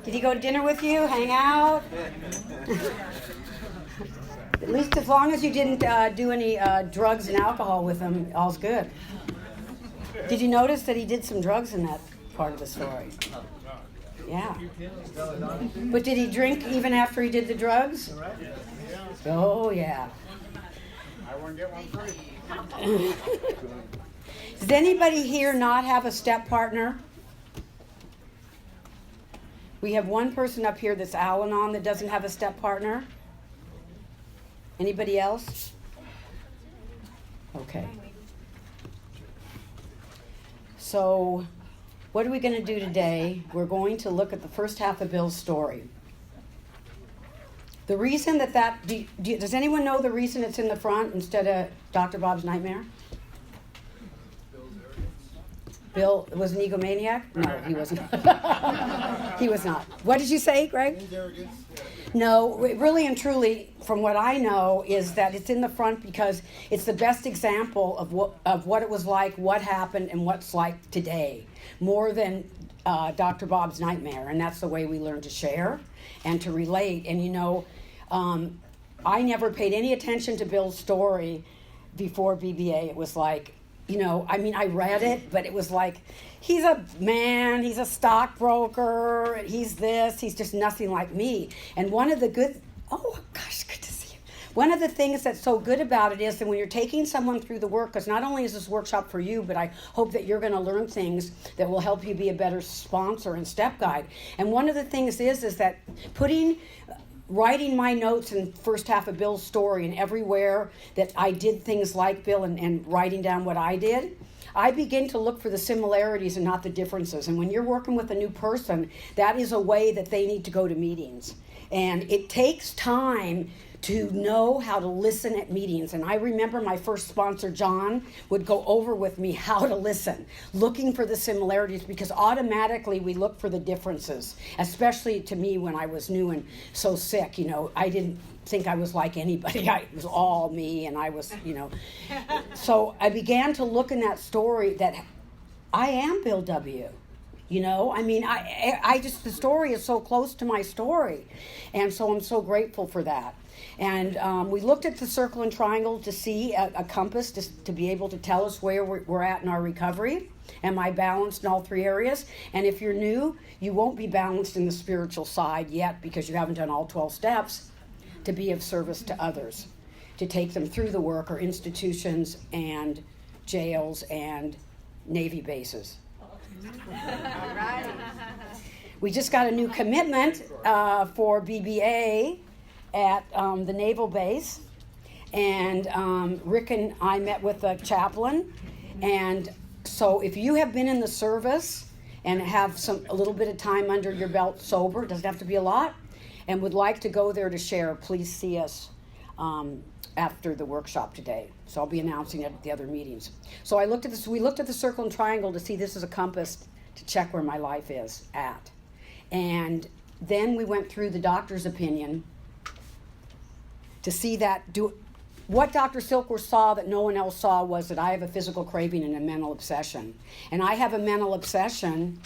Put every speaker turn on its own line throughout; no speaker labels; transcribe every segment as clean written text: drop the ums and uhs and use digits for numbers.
Did he go to dinner with you? Hang out? At least as long as you didn't do any drugs and alcohol with him, all's good. Did you notice that he did some drugs in that part of the story? Yeah. But did he drink even after he did the drugs? Oh, yeah.
I want to get one free.
Does anybody here not have a step partner? We have one person up here that's Al-Anon that doesn't have a step partner. Anybody else? Okay. So, what are we going to do today? We're going to look at the first half of Bill's story. The reason does anyone know the reason it's in the front instead of Dr. Bob's Nightmare? Bill was an egomaniac? No, he wasn't. He was not. What did you say, Greg? No, really and truly, from what I know, is that it's in the front because it's the best example of what it was like, what happened, and what's like today, more than Dr. Bob's Nightmare. And that's the way we learn to share and to relate. And I never paid any attention to Bill's story before BBA. It was like, I read it, but it was like, he's a man, he's a stockbroker, he's this, he's just nothing like me. And one of the good to see you. One of the things that's so good about it is that when you're taking someone through the work, because not only is this workshop for you, but I hope that you're going to learn things that will help you be a better sponsor and step guide. And one of the things is that writing my notes in first half of Bill's story and everywhere that I did things like Bill and writing down what I did, I begin to look for the similarities and not the differences. And when you're working with a new person, that is a way that they need to go to meetings. And it takes time to know how to listen at meetings. And I remember my first sponsor, John, would go over with me how to listen, looking for the similarities, because automatically we look for the differences, especially to me when I was new and so sick. I didn't think I was like anybody. It was all me, and I was, So I began to look in that story that I am Bill W. The story is so close to my story. And so I'm so grateful for that. And we looked at the circle and triangle to see a compass to be able to tell us where we're at in our recovery. Am I balanced in all three areas? And if you're new, you won't be balanced in the spiritual side yet because you haven't done all 12 steps to be of service to others, to take them through the work, or institutions and jails and Navy bases.
All right.
We just got a new commitment for BBA at the naval base, and Rick and I met with the chaplain. And so if you have been in the service and have a little bit of time under your belt sober, it doesn't have to be a lot, and would like to go there to share, please see us after the workshop today. So I'll be announcing it at the other meetings. So we looked at the circle and triangle to see this is a compass to check where my life is at. And then we went through the doctor's opinion to see what Dr. Silkworth saw that no one else saw was that I have a physical craving and a mental obsession. And I have a mental obsession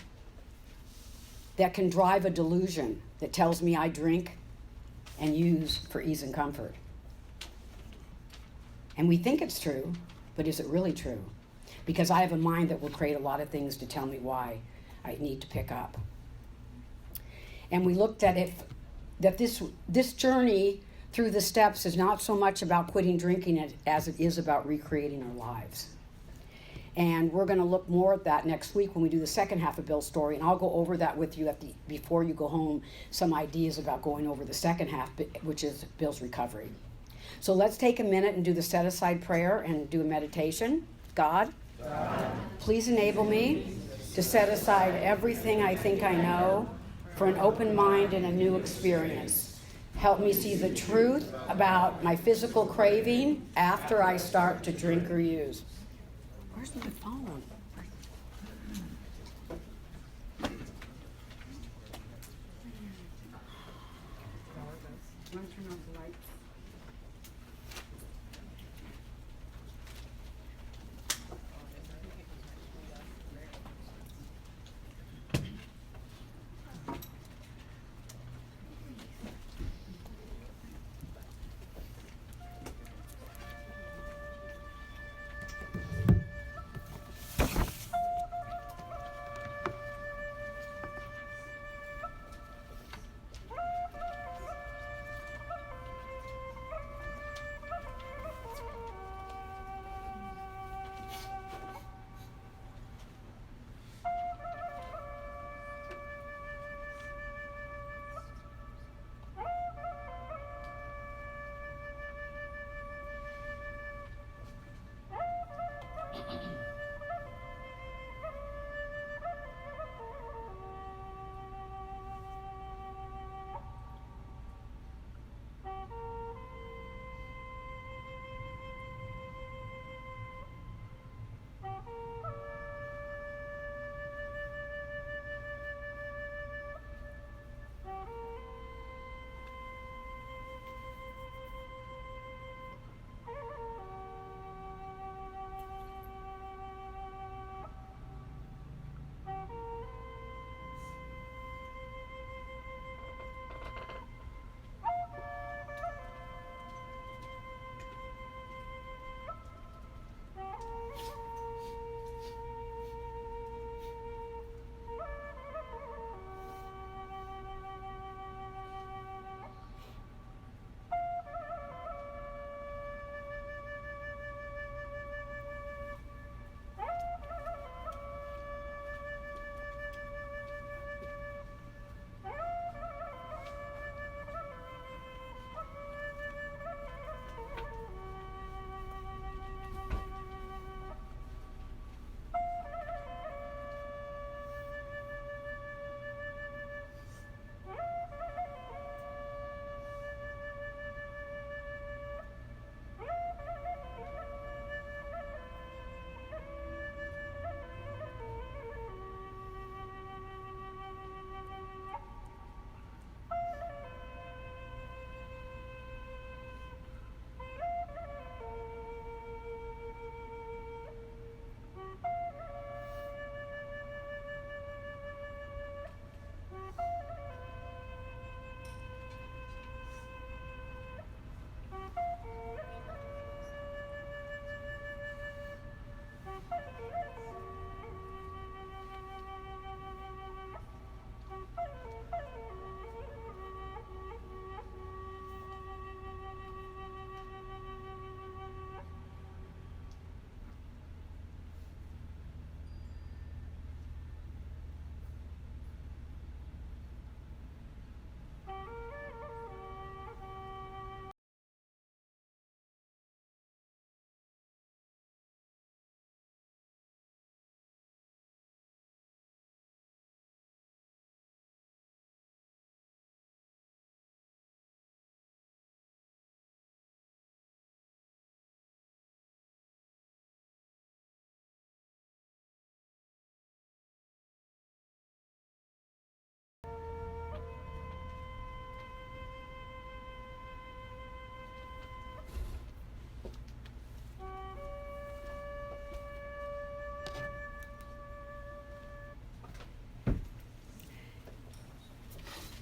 that can drive a delusion that tells me I drink and use for ease and comfort. And we think it's true, but is it really true? Because I have a mind that will create a lot of things to tell me why I need to pick up. And we looked at that this journey through the steps is not so much about quitting drinking as it is about recreating our lives. And we're going to look more at that next week when we do the second half of Bill's story, and I'll go over that with you before you go home, some ideas about going over the second half, which is Bill's recovery. So let's take a minute and do the set-aside prayer and do a meditation. God, please enable me to set aside everything I think I know for an open mind and a new experience. Help me see the truth about my physical craving after I start to drink or use. Where's my phone? Want to turn off the lights?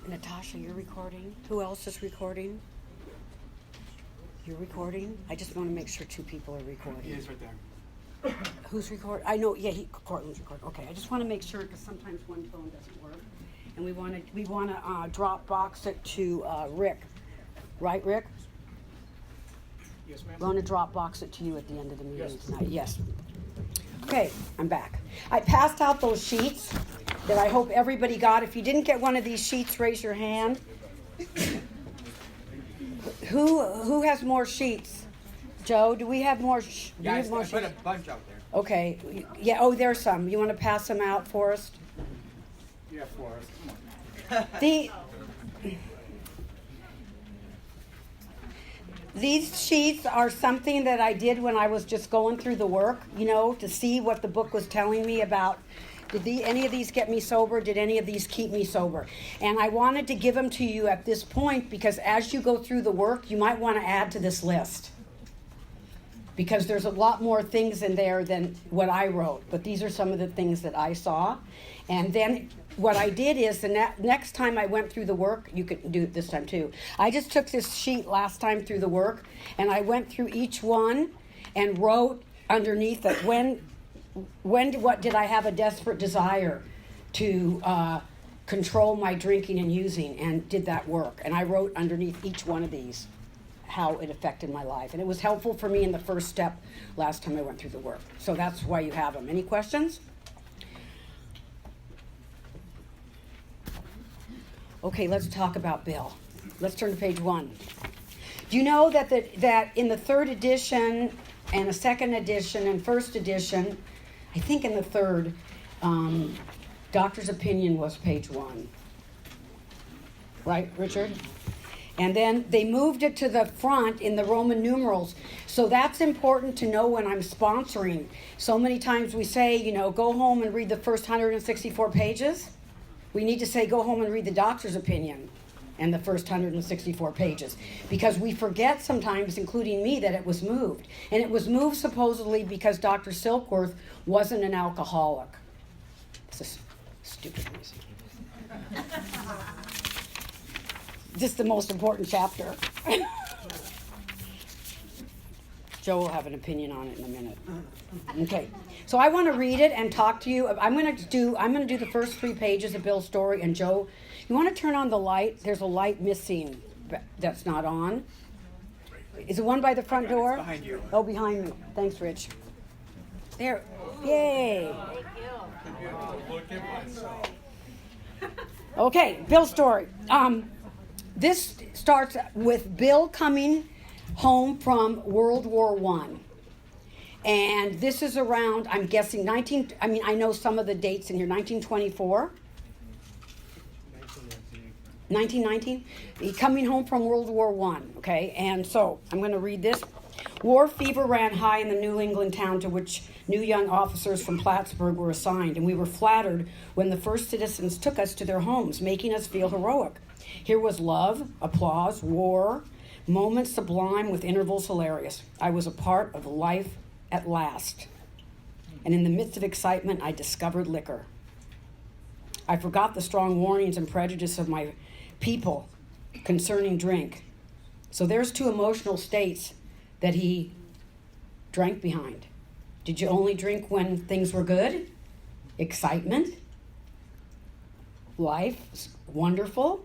Natasha, you're recording. Who else is recording? You're recording? I just want to make sure 2 people are recording.
He is right there.
Who's recording? I know, yeah, Cortland's recording. Okay, I just want to make sure because sometimes one phone doesn't work. And we want to drop box it to Rick. Right, Rick?
Yes, ma'am.
We want to drop box it to you at the end of the meeting
Yes.
tonight. Yes. Okay, I'm back. I passed out those sheets that I hope everybody got. If you didn't get one of these sheets, raise your hand. Who has more sheets? Joe, do we have more? Do we
Yeah,
have more
I put a
sheets?
bunch out there.
Okay. Yeah. Oh, there's some. You want to pass them out for us?
Yeah, Forrest. Come on.
These sheets are something that I did when I was just going through the work, you know, to see what the book was telling me about. Did any of these get me sober? Did any of these keep me sober? And I wanted to give them to you at this point because as you go through the work, you might want to add to this list. Because there's a lot more things in there than what I wrote. But these are some of the things that I saw. And then what I did is the next time I went through the work, you could do it this time too. I just took this sheet last time through the work and I went through each one and wrote underneath it what did I have a desperate desire to control my drinking and using, and did that work. And I wrote underneath each one of these how it affected my life. And it was helpful for me in the first step last time I went through the work. So that's why you have them. Any questions? Okay, let's talk about Bill. Let's turn to page 1. Do you know that in the 3rd edition and a 2nd edition and 1st edition, I think in the 3rd, doctor's opinion was page 1. Right, Richard? And then they moved it to the front in the Roman numerals. So that's important to know when I'm sponsoring. So many times we say, you know, go home and read the first 164 pages. We need to say, go home and read the doctor's opinion and the first 164 pages. Because we forget sometimes, including me, that it was moved. And it was moved supposedly because Dr. Silkworth wasn't an alcoholic. It's a stupid reason. Just the most important chapter. Joe will have an opinion on it in a minute. Okay, so I want to read it and talk to you. I'm going to do the first 3 pages of Bill's story. And Joe, you want to turn on the light? There's a light missing that's not on. Is it one by the front door?
Behind you.
Oh, behind me. Thanks, Rich. There. Yay. Okay, Bill's story. This starts with Bill coming home from World War I. And this is around, I'm guessing, I know some of the dates in here, 1924? 1919? He's coming home from World War I, okay? And so, I'm going to read this. War fever ran high in the New England town to which new young officers from Plattsburgh were assigned, and we were flattered when the first citizens took us to their homes, making us feel heroic. Here was love, applause, war, moments sublime with intervals hilarious. I was a part of life at last. And in the midst of excitement, I discovered liquor. I forgot the strong warnings and prejudice of my people concerning drink. So there's 2 emotional states that he drank behind. Did you only drink when things were good? Excitement? Life? Wonderful?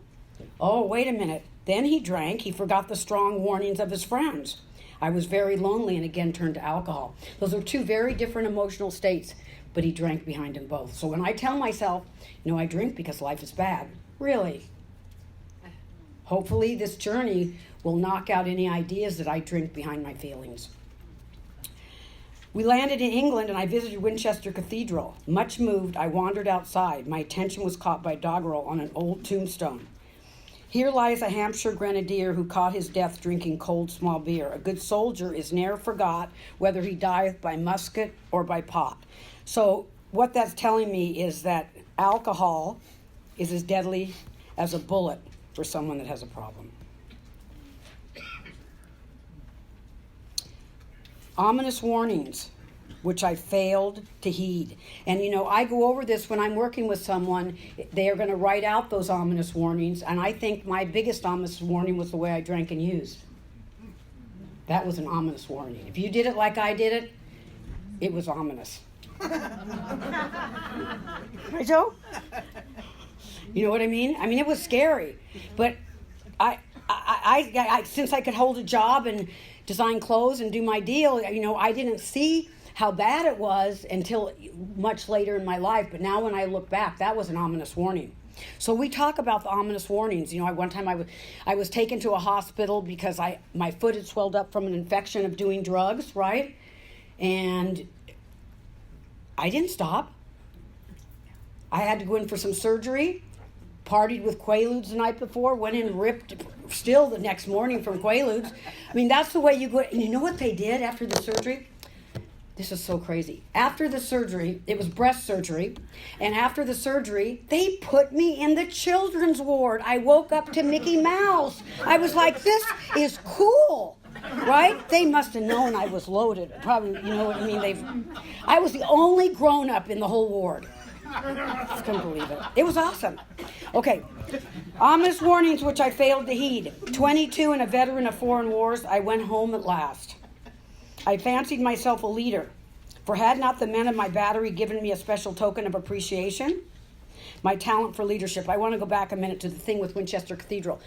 Oh, wait a minute. Then he drank. He forgot the strong warnings of his friends. I was very lonely and again turned to alcohol. Those are 2 very different emotional states, but he drank behind them both. So when I tell myself, I drink because life is bad, really? Hopefully this journey will knock out any ideas that I drink behind my feelings. We landed in England and I visited Winchester Cathedral. Much moved, I wandered outside. My attention was caught by doggerel on an old tombstone. Here lies a Hampshire grenadier who caught his death drinking cold small beer. A good soldier is ne'er forgot, whether he dieth by musket or by pot. So what that's telling me is that alcohol is as deadly as a bullet for someone that has a problem. Ominous warnings. which I failed to heed. And I go over this when I'm working with someone. They are going to write out those ominous warnings, and I think my biggest ominous warning was the way I drank and used. That was an ominous warning. If you did it like I did it, it was ominous. Right, Joe? You know what I mean? I mean, it was scary. But I since I could hold a job and design clothes and do my deal, I didn't see how bad it was until much later in my life. But now when I look back, that was an ominous warning. So we talk about the ominous warnings. One time I was taken to a hospital because my foot had swelled up from an infection of doing drugs, right? And I didn't stop. I had to go in for some surgery, partied with Quaaludes the night before, went in and ripped still the next morning from Quaaludes. I mean, that's the way you go. And you know what they did after the surgery? This is so crazy. After the surgery, it was breast surgery, and after the surgery, they put me in the children's ward. I woke up to Mickey Mouse. I was like, this is cool, right? They must have known I was loaded. Probably, you know what I mean? I was the only grown-up in the whole ward. I couldn't believe it. It was awesome. Okay. Ominous warnings which I failed to heed. 22 and a veteran of foreign wars, I went home at last. I fancied myself a leader, for had not the men of my battery given me a special token of appreciation? My talent for leadership. I want to go back a minute to the thing with Winchester Cathedral.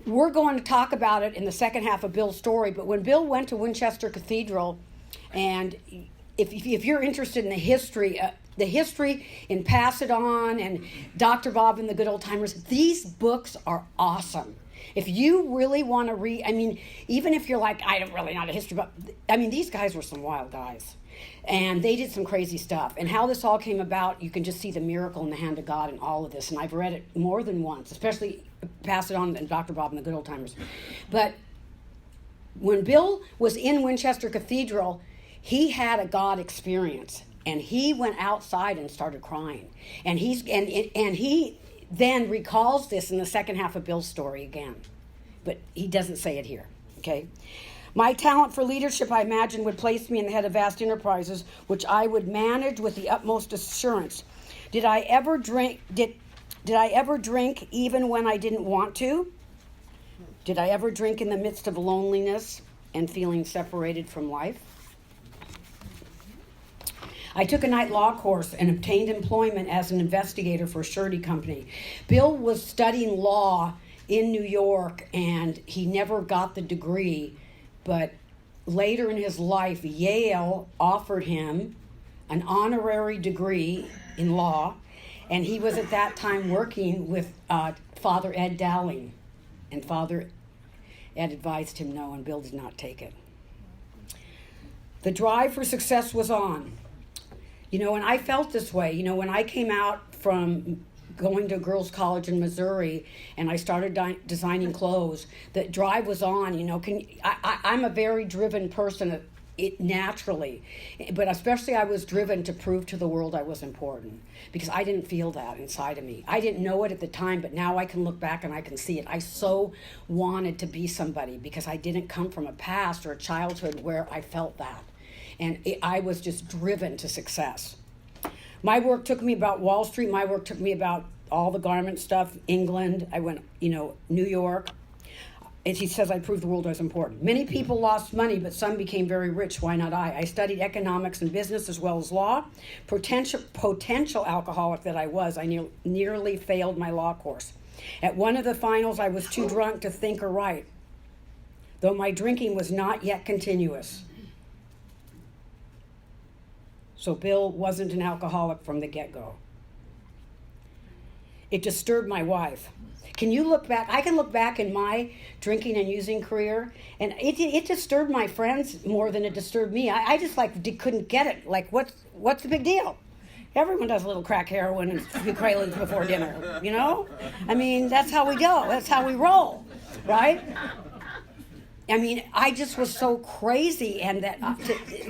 We're going to talk about it in the second half of Bill's story, but when Bill went to Winchester Cathedral, and if you're interested in the history in Pass It On and Dr. Bob and the Good Old Timers, these books are awesome. If you really want to read, I mean, even if you're like, I don't really not a history book, I mean, these guys were some wild guys. And they did some crazy stuff. And how this all came about, you can just see the miracle in the hand of God in all of this. And I've read it more than once, especially Pass It On and Dr. Bob and the Good Old Timers. But when Bill was in Winchester Cathedral, he had a God experience. And he went outside and started crying. And he then recalls this in the second half of Bill's story again. But he doesn't say it here, okay? My talent for leadership, I imagine, would place me in the head of vast enterprises, which I would manage with the utmost assurance. Did I ever drink even when I didn't want to? Did I ever drink in the midst of loneliness and feeling separated from life? I took a night law course and obtained employment as an investigator for a surety company. Bill was studying law in New York, and he never got the degree, but later in his life, Yale offered him an honorary degree in law, and he was at that time working with Father Ed Dowling, and Father Ed advised him no, and Bill did not take it. The drive for success was on. And I felt this way. When I came out from going to girls' college in Missouri and I started designing clothes, the drive was on. I'm a very driven person, naturally. But especially I was driven to prove to the world I was important because I didn't feel that inside of me. I didn't know it at the time, but now I can look back and I can see it. I so wanted to be somebody because I didn't come from a past or a childhood where I felt that. And I was just driven to success. My work took me about Wall Street. My work took me about all the garment stuff, England. I went, New York. And he says I proved the world I was important. Many people lost money, but some became very rich. Why not I? I studied economics and business as well as law. Potential alcoholic that I was, I nearly failed my law course. At one of the finals, I was too drunk to think or write, though my drinking was not yet continuous. So Bill wasn't an alcoholic from the get-go. It disturbed my wife. Can you look back? I can look back in my drinking and using career, and it disturbed my friends more than it disturbed me. I just couldn't get it. Like, what's the big deal? Everyone does a little crack heroin and a few Quaaludes before dinner, I mean, that's how we go. That's how we roll, right? I mean, I just was so crazy, and that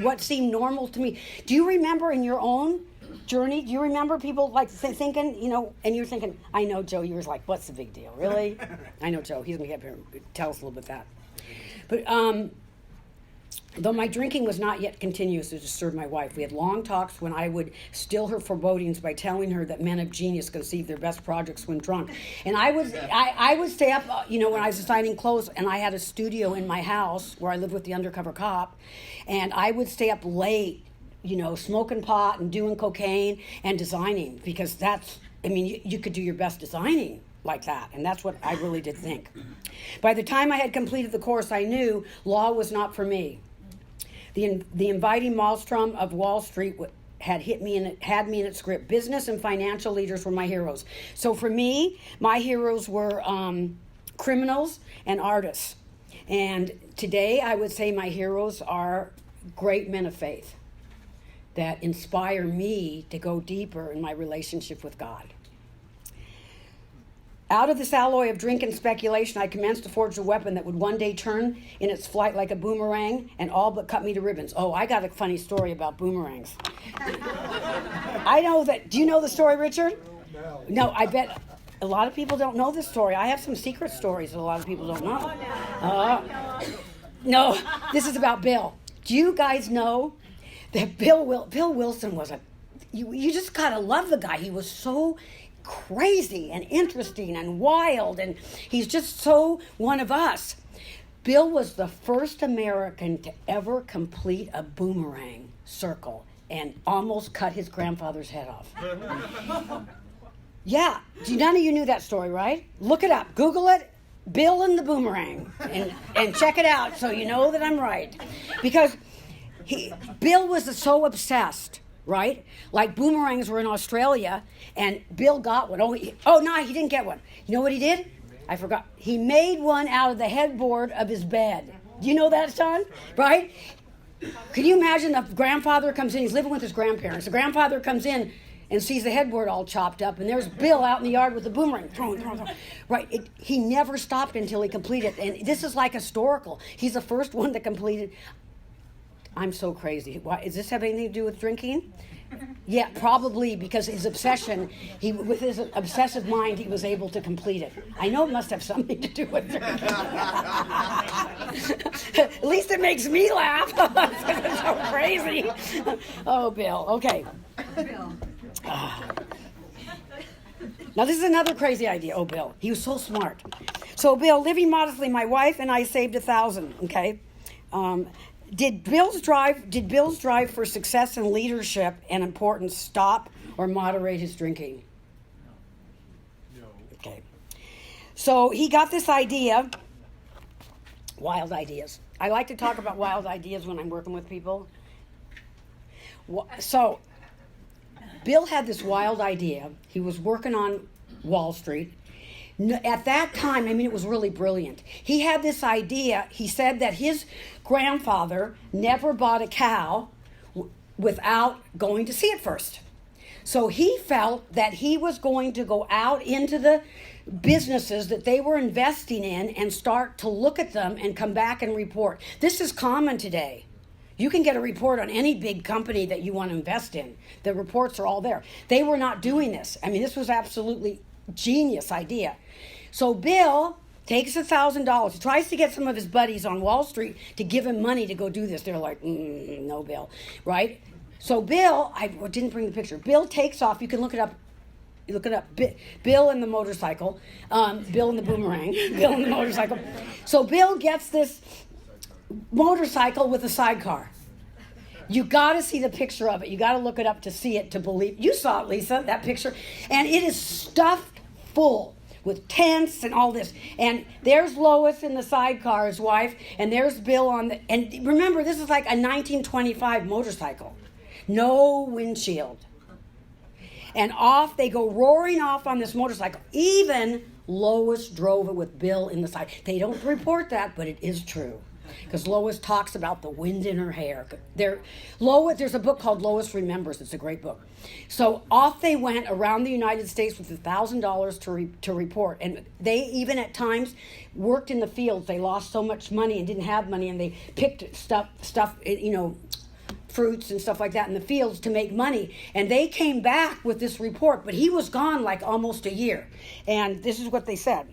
what seemed normal to me. Do you remember in your own journey, do you remember people thinking, and you're thinking, I know, Joe, you were like, what's the big deal, really? I know, Joe, he's going to get here and tell us a little bit of that. But Though my drinking was not yet continuous to disturb my wife, we had long talks when I would still her forebodings by telling her that men of genius conceive their best projects when drunk. And I would stay up, when I was designing clothes, and I had a studio in my house where I lived with the undercover cop, and I would stay up late, smoking pot and doing cocaine and designing, because you could do your best designing like that, and that's what I really did think. By the time I had completed the course, I knew law was not for me. The inviting maelstrom of Wall Street had me in its grip. Business and financial leaders were my heroes. So for me, my heroes were criminals and artists. And today, I would say my heroes are great men of faith that inspire me to go deeper in my relationship with God. Out of this alloy of drink and speculation, I commenced to forge a weapon that would one day turn in its flight like a boomerang and all but cut me to ribbons. Oh, I got a funny story about boomerangs. I know that. Do you know the story, Richard? No, I bet a lot of people don't know this story. I have some secret stories that a lot of people don't know. No, this is about Bill. Do you guys know that Bill Wilson was you just gotta love the guy. He was so crazy and interesting and wild, and he's just so one of us. Bill was the first American to ever complete a boomerang circle and almost cut his grandfather's head off. Yeah, none of you knew that story, right? Look it up, Google it, Bill and the boomerang, and check it out so you know that I'm right. Because Bill was so obsessed, right? Like boomerangs were in Australia, and Bill got one. He didn't get one. You know what he did? I forgot. He made one out of the headboard of his bed. Do you know that, son? Right? Could you imagine the grandfather comes in, he's living with his grandparents. The grandfather comes in and sees the headboard all chopped up, and there's Bill out in the yard with the boomerang. Throwing. Right? He never stopped until he completed it. And this is like historical. He's the first one that completed. I'm so crazy. Why, does this have anything to do with drinking? Yeah, probably, because his obsession, with his obsessive mind, he was able to complete it. I know it must have something to do with drinking. At least it makes me laugh. It's so crazy. Oh, Bill. Okay.
Bill.
Now, this is another crazy idea. Oh, Bill. He was so smart. So, Bill, living modestly, my wife and I saved $1,000, okay? Did Bill's drive for success and leadership and importance stop or moderate his drinking?
No.
Okay. So he got this idea, wild ideas. I like to talk about wild ideas when I'm working with people. So Bill had this wild idea. He was working on Wall Street. At that time, it was really brilliant. He had this idea. He said that his grandfather never bought a cow without going to see it first. So he felt that he was going to go out into the businesses that they were investing in and start to look at them and come back and report. This is common today. You can get a report on any big company that you want to invest in. The reports are all there. They were not doing this. This was absolutely genius idea. So Bill takes $1,000. He tries to get some of his buddies on Wall Street to give him money to go do this. They're like, no, Bill, right? So Bill, I didn't bring the picture. Bill takes off. You can look it up. You look it up. Bill and the motorcycle. Bill and the boomerang. Bill and the motorcycle. So Bill gets this motorcycle with a sidecar. You got to see the picture of it. You got to look it up to see it, to believe. You saw it, Lisa, that picture. And it is stuffed full with tents and all this. And there's Lois in the sidecar, his wife, and there's Bill on the... And remember, this is like a 1925 motorcycle. No windshield. And off they go, roaring off on this motorcycle. Even Lois drove it with Bill in the side. They don't report that, but it is true. Because Lois talks about the wind in her hair. There's a book called Lois Remembers. It's a great book. So off they went around the United States with $1,000 to report. And they even at times worked in the fields. They lost so much money and didn't have money, and they picked stuff, fruits and stuff like that in the fields to make money. And they came back with this report, but he was gone like almost a year. And this is what they said.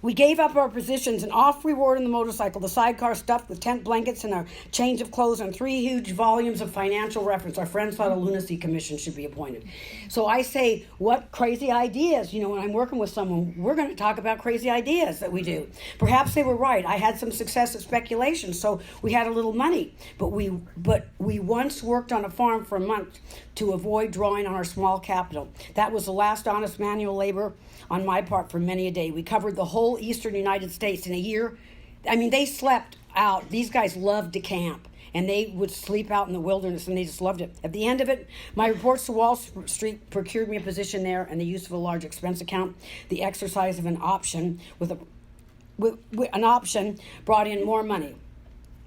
We gave up our positions and off we rode on the motorcycle, the sidecar stuffed with tent blankets and a change of clothes and 3 huge volumes of financial reference. Our friends thought a lunacy commission should be appointed. So I say, what crazy ideas? You know, when I'm working with someone, we're going to talk about crazy ideas that we do. Perhaps they were right. I had some success at speculation, so we had a little money. But we once worked on a farm for a month to avoid drawing on our small capital. That was the last honest manual labor on my part for many a day. We covered the whole eastern United States in a year. I mean, they slept out. These guys loved to camp, and they would sleep out in the wilderness, and they just loved it. At the end of it, my reports to Wall Street procured me a position there and the use of a large expense account. The exercise of an option with an option brought in more money.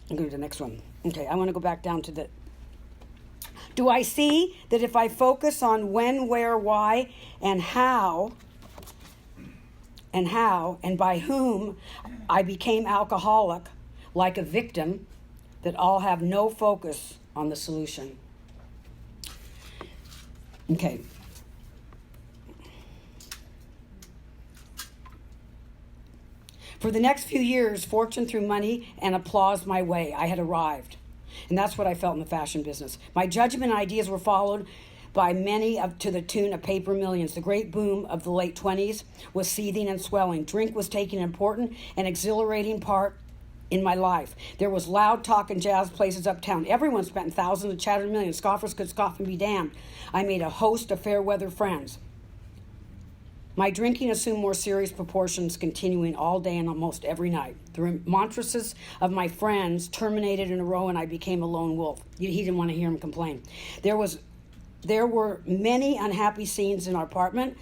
I'm going to the next one. Okay, I want to go back down to the... Do I see that if I focus on when, where, why, and how and by whom I became alcoholic, like a victim, that I'll have no focus on the solution? Okay. For the next few years, fortune threw money and applause my way. I had arrived. And that's what I felt in the fashion business. My judgment and ideas were followed by many to the tune of paper millions. The great boom of the late 20s was seething and swelling. Drink was taking an important and exhilarating part in my life. There was loud talk and jazz places uptown. Everyone spent thousands and chattered millions. Scoffers could scoff and be damned. I made a host of fair weather friends. My drinking assumed more serious proportions, continuing all day and almost every night. The remonstrances of my friends terminated in a row, and I became a lone wolf. He didn't want to hear him complain. There were many unhappy scenes in our apartment.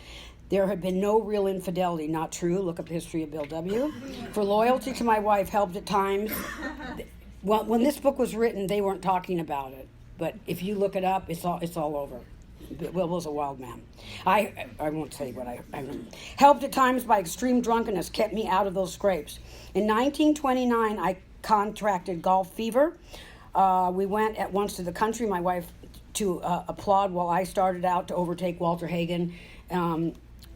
There had been no real infidelity. Not true. Look up the history of Bill W. For loyalty to my wife helped at times. Well, when this book was written, they weren't talking about it. But if you look it up, it's all over. Will was a wild man. I won't say what I helped at times by extreme drunkenness, kept me out of those scrapes. In 1929, I contracted golf fever. We went at once to the country, my wife to applaud while I started out to overtake Walter Hagen.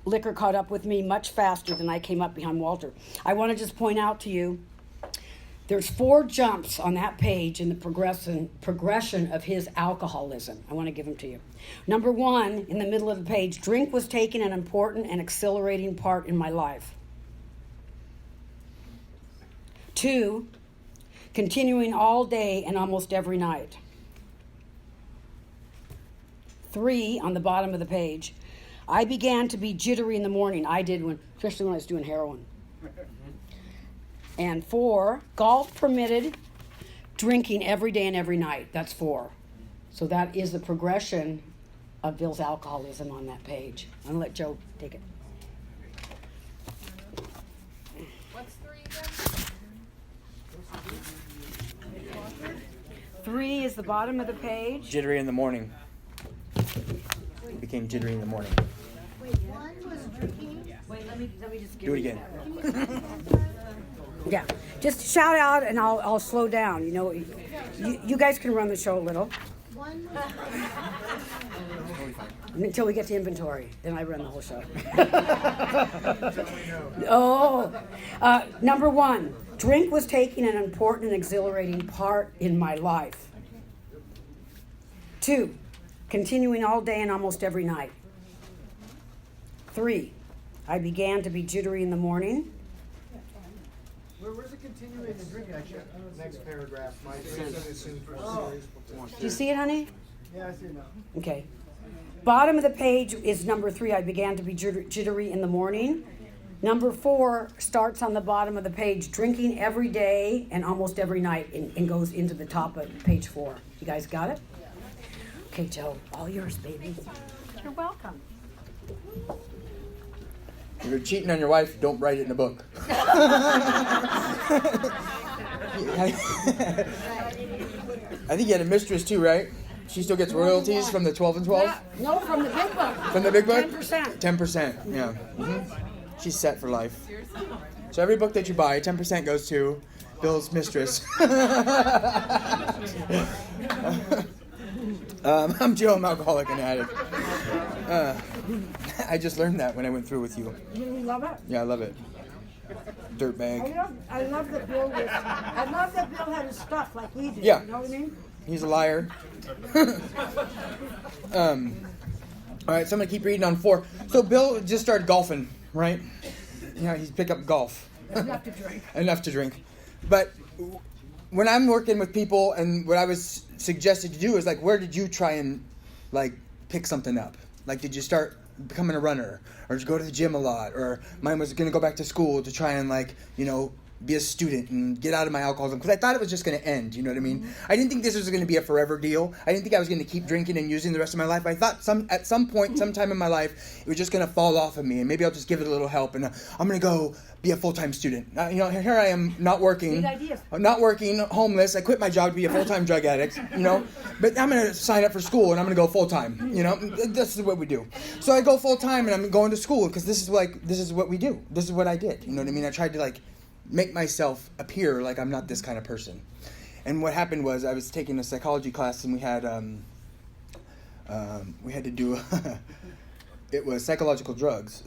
Liquor caught up with me much faster than I came up behind Walter. I want to just point out to you, there's 4 jumps on that page in the progression of his alcoholism. I want to give them to you. Number 1, in the middle of the page, drink was taking an important and exhilarating part in my life. 2, continuing all day and almost every night. 3, on the bottom of the page, I began to be jittery in the morning. I did, especially when I was doing heroin. And 4, golf permitted drinking every day and every night. That's 4. So that is the progression of Bill's alcoholism on that page. I'm going to let Joe take it.
What's 3 again?
3 is the bottom of the page.
Jittery in the morning. It became jittery in the morning.
Wait, 1 was drinking.
Wait, let me just
Do it again.
Yeah, just shout out and I'll slow down. You know, you guys can run the show a little.
1 was
Until we get to inventory, then I run the whole show. Number 1, drink was taking an important and exhilarating part in my life. 2, continuing all day and almost every night. 3, I began to be jittery in the morning.
Where's it continuing the drink action? Next paragraph. My
Do you see it, honey?
Yeah, I see it now.
Okay. Bottom of the page is number 3. I began to be jittery in the morning. Number 4 starts on the bottom of the page, drinking every day and almost every night, and goes into the top of page 4. You guys got it? Okay, Joe, all yours, baby. You're welcome.
If you're cheating on your wife, don't write it in a book. I think you had a mistress too, right? She still gets royalties from the 12 and 12?
Yeah, no, from the big book.
From the big book?
10%.
10%, yeah. Mm-hmm. She's set for life. So every book that you buy, 10% goes to Bill's mistress. I'm Joe, I'm alcoholic and addict. I just learned that when I went through with you.
You love it?
Yeah, I love it. Dirtbag.
I love that Bill had his stuff like we did.
Yeah.
You know what I mean?
He's a liar. All right, so I'm going to keep reading on 4. So Bill just started golfing, right? Yeah, he's picked up golf.
Enough to drink.
Enough to drink. But when I'm working with people, and what I was suggested to do is, like, where did you try and, like, pick something up? Like, did you start becoming a runner? Or did you go to the gym a lot? Or mine was going to go back to school to try and, like, you know, be a student and get out of my alcoholism, because I thought it was just going to end, you know what I mean? Mm-hmm. I didn't think this was going to be a forever deal. I didn't think I was going to keep drinking and using the rest of my life. I thought at some point, sometime in my life, it was just going to fall off of me, and maybe I'll just give it a little help, and I'm going to go be a full-time student. You know, here I am, not working, homeless. I quit my job to be a full-time drug addict, you know, but I'm going to sign up for school, and I'm going to go full-time, you know? This is what we do. So I go full-time, and I'm going to school, because this is what we do. This is what I did, you know what I mean? I tried to, like, make myself appear like I'm not this kind of person. And what happened was I was taking a psychology class, and we had to do it was psychological drugs,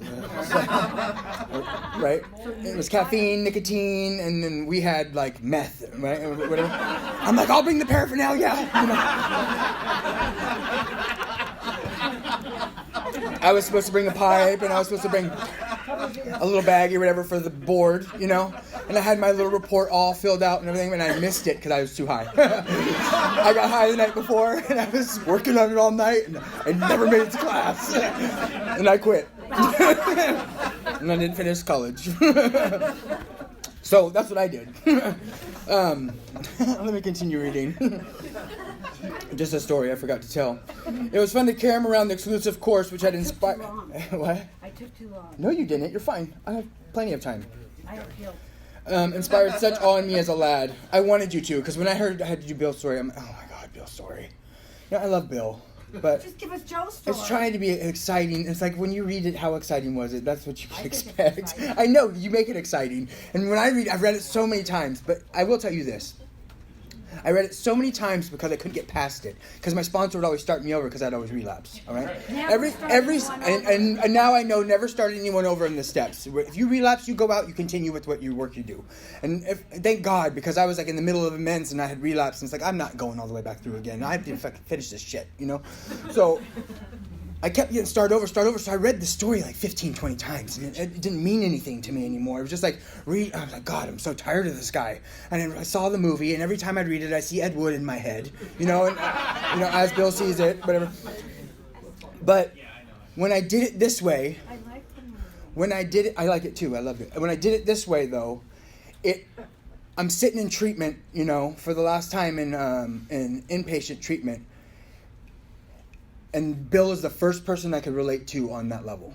right? It was caffeine, nicotine, and then we had like meth, right? Or whatever. I'm like, I'll bring the paraphernalia. You know? I was supposed to bring a pipe, and I was supposed to bring a little bag or whatever for the board, you know? And I had my little report all filled out and everything, and I missed it because I was too high. I got high the night before, and I was working on it all night, and I never made it to class. And I quit. And I didn't finish college. So that's what I did. Let me continue reading. Just a story I forgot to tell. It was fun to carry him around the exclusive course, which had inspired... What?
I took too long.
No, you didn't. You're fine. I have plenty of time.
I have guilt.
Inspired such awe in me as a lad. I wanted you to, because when I heard I had to do Bill's story, I'm like, oh my God, Bill's story. You know, I love Bill, but
Just give us Joe's story.
it's trying to be exciting. It's like when you read it, how exciting was it? That's what you
I think it's
expect.
exciting.
I know, you make it exciting. And when I read, I've read it so many times, but I will tell you this. I read it so many times because I couldn't get past it. Because my sponsor would always start me over because I'd always relapse. All right. And now I know never start anyone over in the steps. If you relapse, you go out, you continue with what work you do. And thank God, because I was like in the middle of immense and I had relapsed, and it's like I'm not going all the way back through again. I didn't fucking finish this shit, you know. So I kept getting start over. So I read the story like 15, 20 times, and it didn't mean anything to me anymore. It was just like, I was like, God, I'm so tired of this guy. And then I saw the movie, and every time I'd read it, I see Ed Wood in my head, you know, and you know, as Bill sees it, whatever. But when I did it this way,
I like the movie.
when I did it, I like it too. I loved it. When I did it this way, though, I'm sitting in treatment, you know, for the last time in inpatient treatment. And Bill is the first person I could relate to on that level.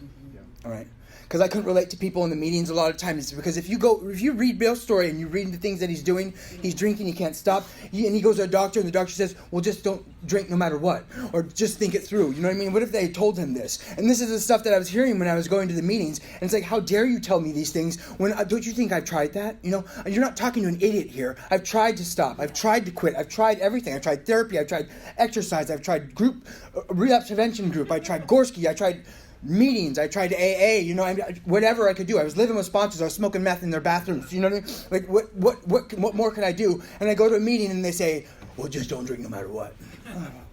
All right? Because I couldn't relate to people in the meetings a lot of times. Because if you read Bill's story and you read the things that he's doing, he's drinking, he can't stop. And he goes to a doctor, and the doctor says, well, just don't drink no matter what. Or just think it through. You know what I mean? What if they told him this? And this is the stuff that I was hearing when I was going to the meetings. And it's like, how dare you tell me these things when don't you think I've tried that? You know, you're not talking to an idiot here. I've tried to stop. I've tried to quit. I've tried everything. I've tried therapy. I've tried exercise. I've tried group relapse prevention group. I tried Gorski. I tried meetings. I tried AA, you know, whatever I could do. I was living with sponsors. I was smoking meth in their bathrooms. You know what I mean? Like, what more can I do? And I go to a meeting and they say, well, just don't drink no matter what.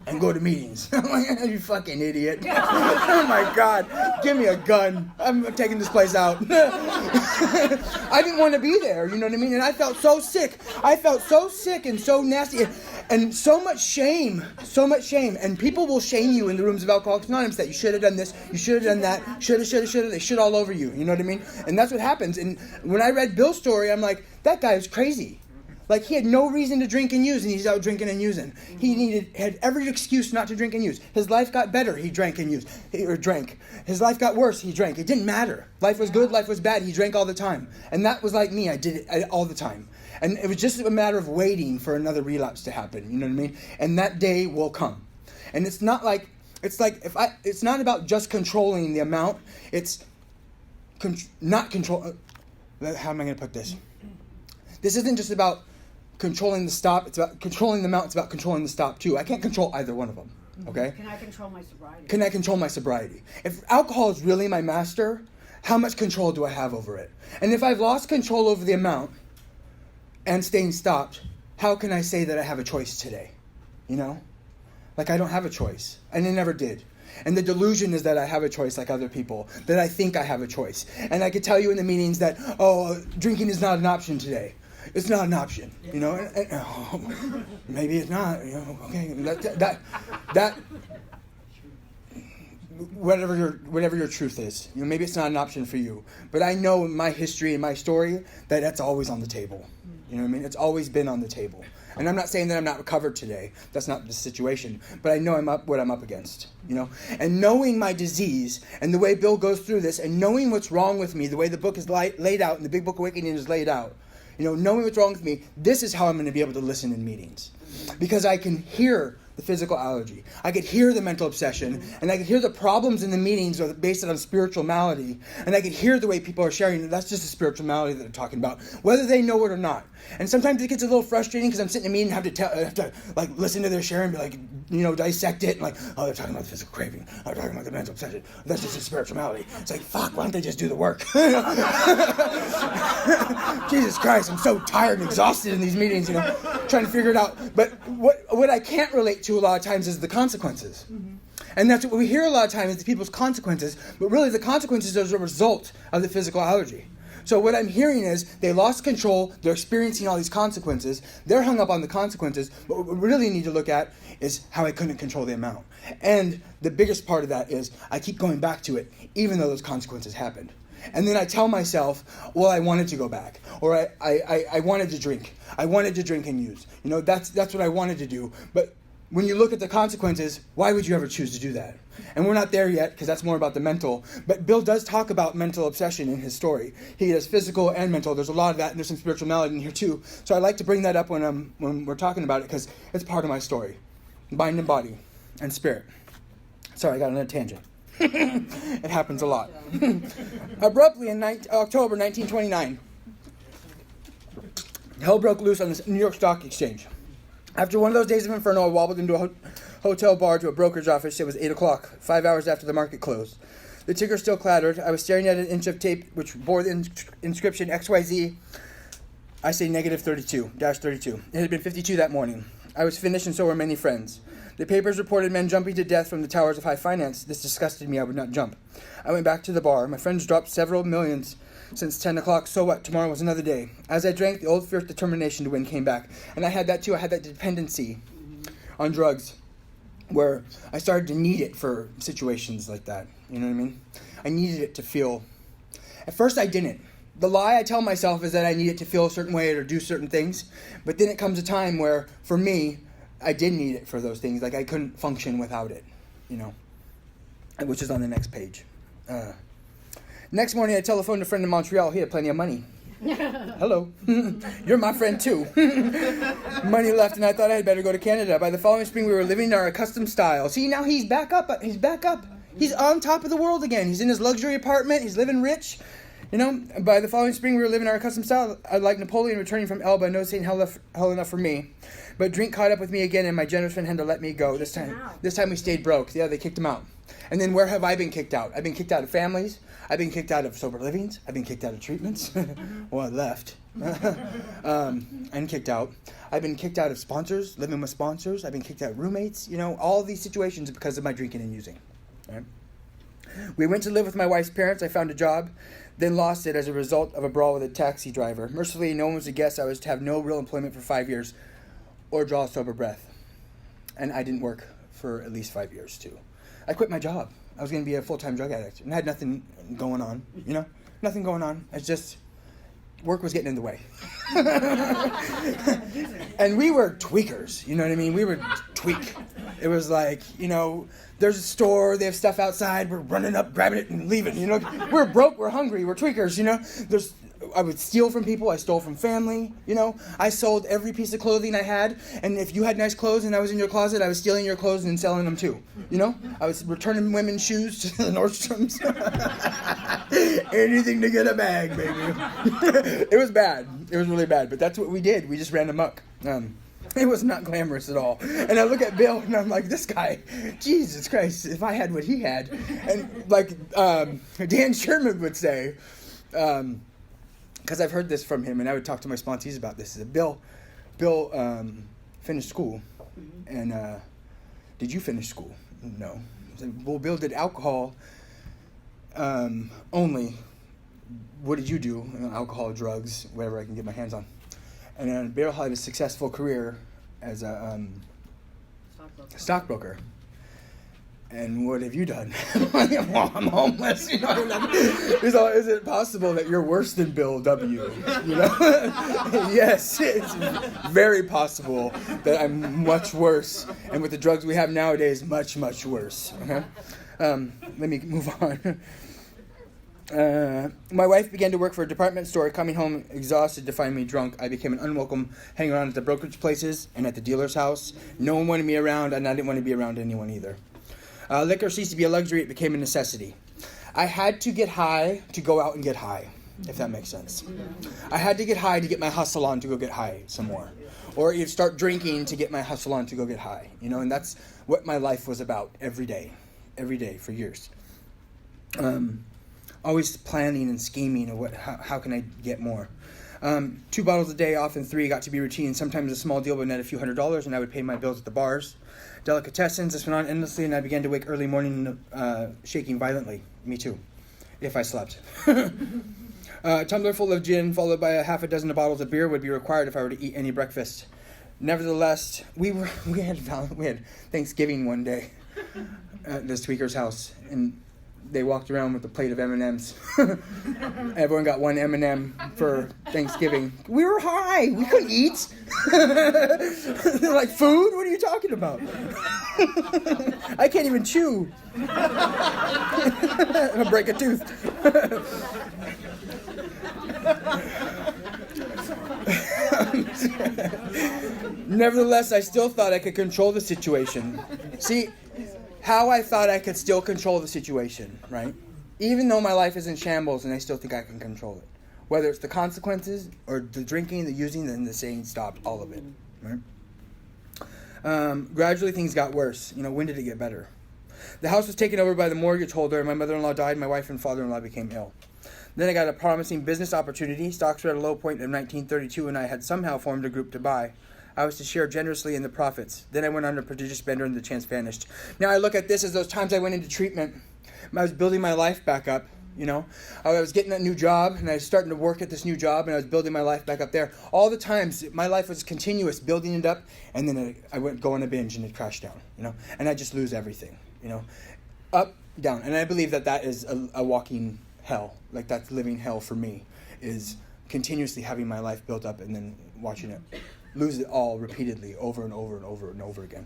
And go to meetings. I'm like, you fucking idiot. Oh my God. Give me a gun. I'm taking this place out. I didn't want to be there, you know what I mean? And I felt so sick. I felt so sick and so nasty. And so much shame. And people will shame you in the rooms of Alcoholics Anonymous that you should have done this, you should have done that, should have. They shit all over you. You know what I mean? And that's what happens. And when I read Bill's story, I'm like, that guy is crazy. Like, he had no reason to drink and use, and he's out drinking and using. He had every excuse not to drink and use. His life got better, he drank and used. Or drank. His life got worse, he drank. It didn't matter. Life was good, life was bad, he drank all the time. And that was like me, I did it all the time. And it was just a matter of waiting for another relapse to happen, you know what I mean? And that day will come. And it's not about just controlling the amount, it's not control. How am I going to put this? This isn't just about controlling the stop, it's about controlling the amount, it's about controlling the stop too. I can't control either one of them, okay?
Can I control my sobriety?
Can I control my sobriety? If alcohol is really my master, how much control do I have over it? And if I've lost control over the amount and staying stopped, how can I say that I have a choice today? You know? Like I don't have a choice. And I never did. And the delusion is that I have a choice like other people, that I think I have a choice. And I could tell you in the meetings that, drinking is not an option today. It's not an option, you know. Maybe it's not, you know. Okay, that whatever your truth is, you know, maybe it's not an option for you. But I know in my history and my story that that's always on the table. You know what I mean? It's always been on the table. And I'm not saying that I'm not recovered today. That's not the situation. But I know what I'm up against, you know. And knowing my disease and the way Bill goes through this and knowing what's wrong with me, the way the book is laid out and the Big Book Awakening is laid out, you know, knowing what's wrong with me, this is how I'm going to be able to listen in meetings. Because I can hear the physical allergy. I could hear the mental obsession. And I could hear the problems in the meetings are based on spiritual malady. And I could hear the way people are sharing. That's just a spiritual malady that they're talking about, whether they know it or not. And sometimes it gets a little frustrating because I'm sitting in a meeting and have to like listen to their sharing and be like, you know, dissect it. And like, oh, they're talking about the physical craving. Oh, they're talking about the mental obsession. That's just a spiritual malady. It's like, fuck, why don't they just do the work? Jesus Christ, I'm so tired and exhausted in these meetings, you know, trying to figure it out. But what I can't relate to a lot of times is the consequences. Mm-hmm. And that's what we hear a lot of times is the people's consequences, but really the consequences are as a result of the physical allergy. So what I'm hearing is they lost control, they're experiencing all these consequences, they're hung up on the consequences, but what we really need to look at is how I couldn't control the amount. And the biggest part of that is I keep going back to it, even though those consequences happened. And then I tell myself, well, I wanted to go back, or I wanted to drink. I wanted to drink and use. You know, that's what I wanted to do. But when you look at the consequences, why would you ever choose to do that? And we're not there yet, because that's more about the mental. But Bill does talk about mental obsession in his story. He does physical and mental. There's a lot of that, and there's some spiritual malady in here too. So I like to bring that up when we're talking about it, because it's part of my story. Mind and body and spirit. Sorry, I got on a tangent. It happens a lot. Abruptly in October 1929, hell broke loose on the New York Stock Exchange. After one of those days of inferno, I wobbled into a hotel bar to a brokerage office. It was 8 o'clock, 5 hours after the market closed. The ticker still clattered. I was staring at an inch of tape which bore the inscription XYZ. I say negative 32, dash 32. It had been 52 that morning. I was finished, and so were many friends. The papers reported men jumping to death from the towers of high finance. This disgusted me. I would not jump. I went back to the bar. My friends dropped several millions since 10 o'clock. So what? Tomorrow was another day. As I drank, the old fierce determination to win came back. And I had that too. I had that dependency on drugs where I started to need it for situations like that. You know what I mean? I needed it to feel. At first I didn't. The lie I tell myself is that I need it to feel a certain way or do certain things. But then it comes a time where, for me, I did need it for those things. Like I couldn't function without it, you know, which is on the next page. Next morning, I telephoned a friend in Montreal. He had plenty of money. Hello. You're my friend too. Money left, and I thought I had better go to Canada. By the following spring, we were living in our accustomed style. See, now he's back up. He's back up. He's on top of the world again. He's in his luxury apartment. He's living rich. You know, by the following spring, we were living our accustomed style. Like Napoleon returning from Elba, no saying hell enough for me. But drink caught up with me again, and my generous friend had to let me go. This time we stayed broke. Yeah, they kicked him out. And then where have I been kicked out? I've been kicked out of families. I've been kicked out of sober livings. I've been kicked out of treatments. Well, I left. And kicked out. I've been kicked out of sponsors, living with sponsors. I've been kicked out of roommates. You know, all these situations because of my drinking and using. Right? We went to live with my wife's parents. I found a job, then lost it as a result of a brawl with a taxi driver. Mercifully, no one was to guess I was to have no real employment for 5 years or draw a sober breath. And I didn't work for at least 5 years, too. I quit my job. I was going to be a full-time drug addict. And I had nothing going on, you know? Nothing going on. It's just, work was getting in the way. And we were tweakers, you know what I mean? We were tweak. It was like, you know, there's a store, they have stuff outside, we're running up, grabbing it, and leaving, you know? We're broke, we're hungry, we're tweakers, you know? I would steal from people, I stole from family, you know? I sold every piece of clothing I had, and if you had nice clothes and I was in your closet, I was stealing your clothes and selling them too, you know? I was returning women's shoes to the Nordstroms. Anything to get a bag, baby. It was bad. It was really bad, but that's what we did. We just ran amok. It was not glamorous at all. And I look at Bill and I'm like, this guy, Jesus Christ, if I had what he had. And like Dan Sherman would say, because I've heard this from him and I would talk to my sponsees about this, is that Bill finished school. And did you finish school? No. I said, well, Bill did alcohol only. What did you do? Alcohol, drugs, whatever I can get my hands on. And then Bill had a successful career as a stockbroker. And what have you done? Well, I'm homeless. You know, like, is it possible that you're worse than Bill W? You know, yes, it's very possible that I'm much worse. And with the drugs we have nowadays, much, much worse. Okay? Let me move on. My wife began to work for a department store. Coming home exhausted to find me drunk, I became an unwelcome hanging around at the brokerage places and at the dealer's house. No one wanted me around, and I didn't want to be around anyone either. Liquor ceased to be a luxury. It became a necessity. I had to get high to go out and get high, if that makes sense. I had to get high to get my hustle on to go get high some more. Or you start drinking to get my hustle on to go get high. You know, and that's what my life was about every day for years. Always planning and scheming of how can I get more. 2 bottles a day, often 3, got to be routine. Sometimes a small deal would net a few $100s, and I would pay my bills at the bars. Delicatessens, this went on endlessly, and I began to wake early morning shaking violently. Me too, if I slept. A tumbler full of gin, followed by a half a dozen of bottles of beer, would be required if I were to eat any breakfast. Nevertheless, we had Thanksgiving one day at the Tweaker's house, and they walked around with a plate of M&Ms. Everyone got one M&M for Thanksgiving. We were high. We couldn't eat. They're like, food? What are you talking about? I can't even chew. I'll break a tooth. Nevertheless, I still thought I could control the situation. See, how I thought I could still control the situation, right? Even though my life is in shambles and I still think I can control it. Whether it's the consequences or the drinking, the using, and the saying stop, all of it, right? Gradually things got worse. You know, when did it get better? The house was taken over by the mortgage holder. My mother-in-law died. My wife and father-in-law became ill. Then I got a promising business opportunity. Stocks were at a low point in 1932 and I had somehow formed a group to buy. I was to share generously in the profits. Then I went on a prodigious bender and the chance vanished. Now I look at this as those times I went into treatment. I was building my life back up, you know. I was getting that new job and I was starting to work at this new job and I was building my life back up there. All the times, my life was continuous, building it up, and then I went go on a binge and it crashed down, you know. And I just lose everything, you know. Up, down. And I believe that is a walking hell. Like that's living hell for me, is continuously having my life built up and then watching it lose it all repeatedly over and over and over and over again.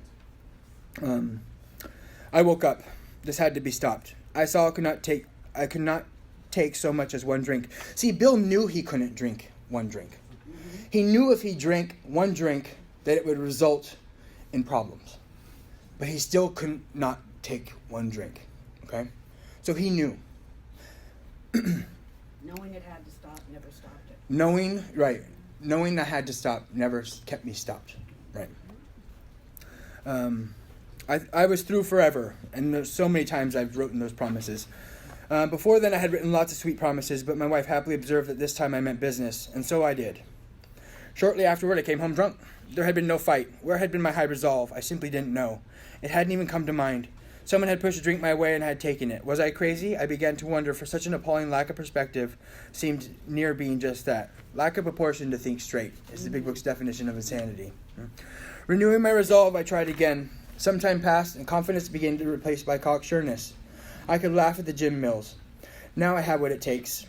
I woke up. This had to be stopped. I saw I could not take so much as one drink. See, Bill knew he couldn't drink one drink. He knew if he drank one drink that it would result in problems. But he still could not take one drink. Okay? So he knew.
Knowing it had to stop, never stopped it.
Knowing I had to stop never kept me stopped. Right. I was through forever, and there's so many times I've written those promises. Before then, I had written lots of sweet promises, but my wife happily observed that this time I meant business, and so I did. Shortly afterward, I came home drunk. There had been no fight. Where had been my high resolve? I simply didn't know. It hadn't even come to mind. Someone had pushed a drink my way and I had taken it. Was I crazy? I began to wonder, for such an appalling lack of perspective seemed near being just that. Lack of proportion to think straight is the big book's definition of insanity. Renewing my resolve, I tried again. Some time passed and confidence began to replace by cocksureness. I could laugh at the gym mills. Now I had what it takes.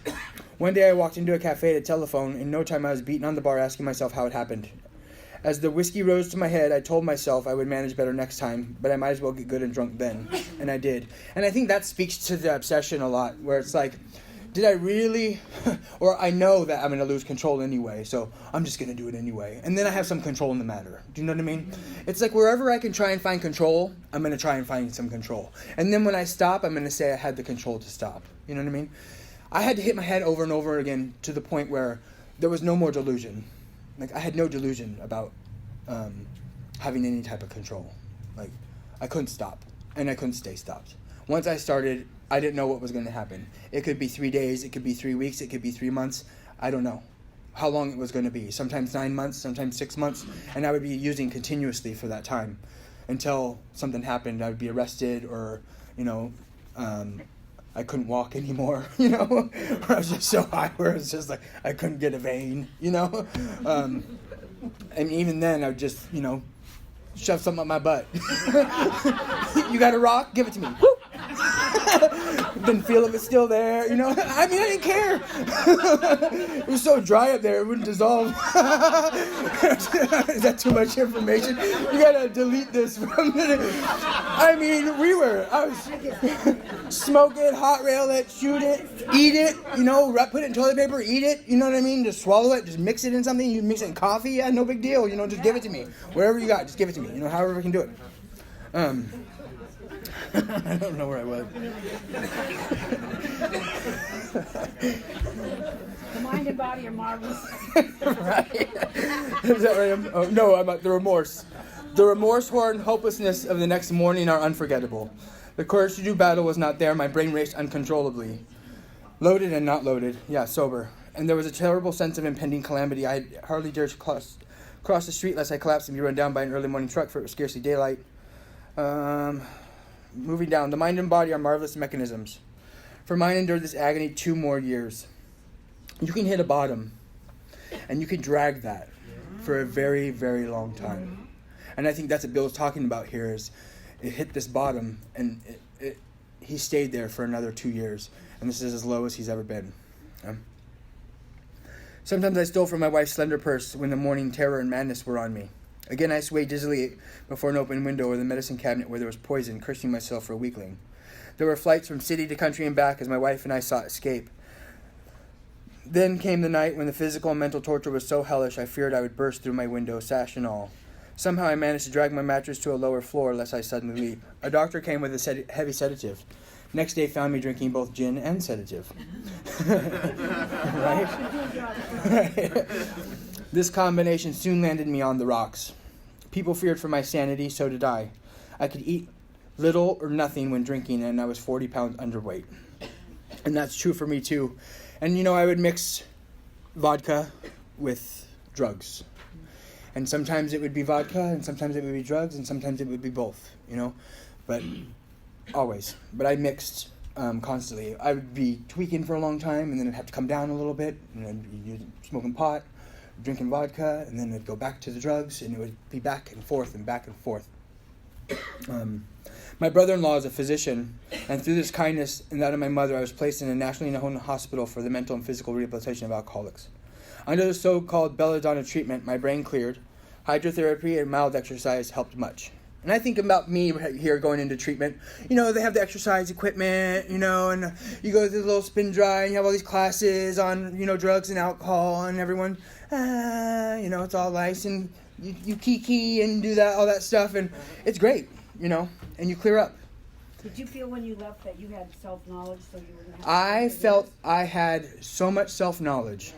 One day I walked into a cafe at a telephone. In no time I was beaten on the bar asking myself how it happened. As the whiskey rose to my head, I told myself I would manage better next time, but I might as well get good and drunk then. And I did. And I think that speaks to the obsession a lot, where it's like, did I really, or I know that I'm going to lose control anyway, so I'm just going to do it anyway. And then I have some control in the matter. Do you know what I mean? It's like wherever I can try and find control, I'm going to try and find some control. And then when I stop, I'm going to say I had the control to stop. You know what I mean? I had to hit my head over and over again to the point where there was no more delusion. Like, I had no delusion about having any type of control. Like, I couldn't stop, and I couldn't stay stopped. Once I started, I didn't know what was going to happen. It could be 3 days, it could be 3 weeks, it could be 3 months. I don't know how long it was going to be. Sometimes 9 months, sometimes 6 months, and I would be using continuously for that time until something happened. I would be arrested, or, I couldn't walk anymore, or I was just so high where it was just like I couldn't get a vein, and even then I would just, shove something up my butt. You got a rock? Give it to me. Whoop. Didn't feel if it's still there, I didn't care. It was so dry up there, it wouldn't dissolve. Is that too much information? You gotta delete this from the... I was smoke it, hot rail it, shoot it, eat it, put it in toilet paper, eat it, you know what I mean? Just swallow it, just mix it in something, you mix it in coffee, yeah, no big deal, just give it to me. Whatever you got, just give it to me, however we can do it. I don't know where I was.
The mind and body are marvelous.
Right? Is that right? Oh, no, I'm at the remorse. The remorseful and hopelessness of the next morning are unforgettable. The courage to do battle was not there. My brain raced uncontrollably. Loaded and not loaded. Yeah, sober. And there was a terrible sense of impending calamity. I hardly dared to cross the street lest I collapse and be run down by an early morning truck, for it was scarcely daylight. Moving down. The mind and body are marvelous mechanisms. For mine endured this agony 2 more years. You can hit a bottom, and you can drag that for a very, very long time. And I think that's what Bill's talking about here, is it hit this bottom, and he stayed there for another 2 years. And this is as low as he's ever been. Sometimes I stole from my wife's slender purse when the morning terror and madness were on me. Again, I swayed dizzily before an open window or the medicine cabinet where there was poison, cursing myself for a weakling. There were flights from city to country and back as my wife and I sought escape. Then came the night when the physical and mental torture was so hellish I feared I would burst through my window, sash and all. Somehow I managed to drag my mattress to a lower floor lest I suddenly leap. A doctor came with a heavy sedative. Next day found me drinking both gin and sedative. Right? This combination soon landed me on the rocks. People feared for my sanity, so did I. I could eat little or nothing when drinking, and I was 40 pounds underweight. And that's true for me, too. And, I would mix vodka with drugs. And sometimes it would be vodka, and sometimes it would be drugs, and sometimes it would be both, But always. But I mixed constantly. I would be tweaking for a long time, and then I'd have to come down a little bit, and I'd be smoking pot, drinking vodka, and then I'd go back to the drugs, and it would be back and forth and back and forth. My brother-in-law is a physician, and through this kindness and that of my mother, I was placed in a nationally known hospital for the mental and physical rehabilitation of alcoholics. Under the so-called belladonna treatment, my brain cleared. Hydrotherapy and mild exercise helped much. And I think about me here going into treatment. They have the exercise equipment, and you go to the little spin dry, and you have all these classes on, drugs and alcohol, and everyone, it's all nice, and you kiki and do all that stuff, and it's great, and you clear up.
Did you feel when you left that you had self-knowledge so you wouldn't have to...
I felt I had so much self-knowledge.
Yeah.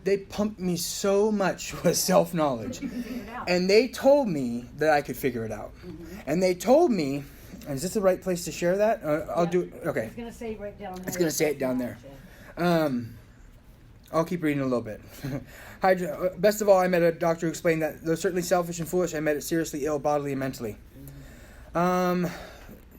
They pumped me so much with self-knowledge.
You can figure it out.
And they told me that I could figure it out. Mm-hmm. And they told me, is this the right place to share that? I'll do it. Okay.
It's going to say right down there.
It's going to say it down there. I'll keep reading a little bit. Best of all, I met a doctor who explained that, though certainly selfish and foolish, I met it seriously ill bodily and mentally.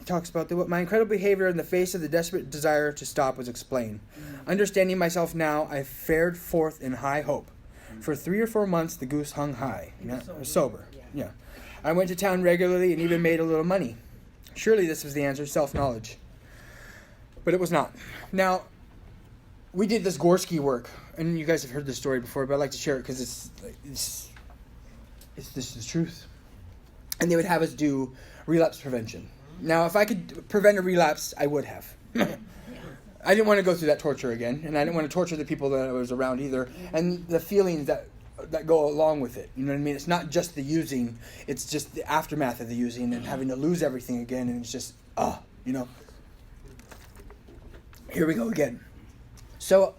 Talks about my incredible behavior in the face of the desperate desire to stop was explained. Understanding myself now, I fared forth in high hope. For 3 or 4 months, the goose hung high. Sober. Yeah. I went to town regularly and even made a little money. Surely this was the answer, self-knowledge. But it was not. Now, we did this Gorski work, and you guys have heard this story before, but I'd like to share it because it's the truth. And they would have us do relapse prevention. Now, if I could prevent a relapse, I would have. I didn't want to go through that torture again, and I didn't want to torture the people that I was around either, and the feelings that go along with it. You know what I mean? It's not just the using, it's just the aftermath of the using and having to lose everything again, and it's just, Here we go again. So,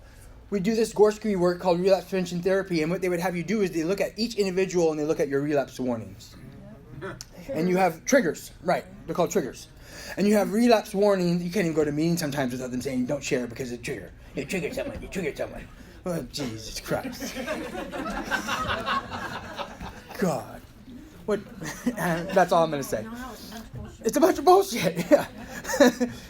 we do this Gorski work called relapse prevention therapy, and what they would have you do is they look at each individual and they look at your relapse warnings. And you have triggers, right? They're called triggers. And you have relapse warnings. You can't even go to meetings sometimes without them saying, don't share because it's a trigger. You triggered someone. You triggered someone. Oh, Jesus Christ. God. What? That's all I'm going to say. It's a bunch of bullshit. Yeah.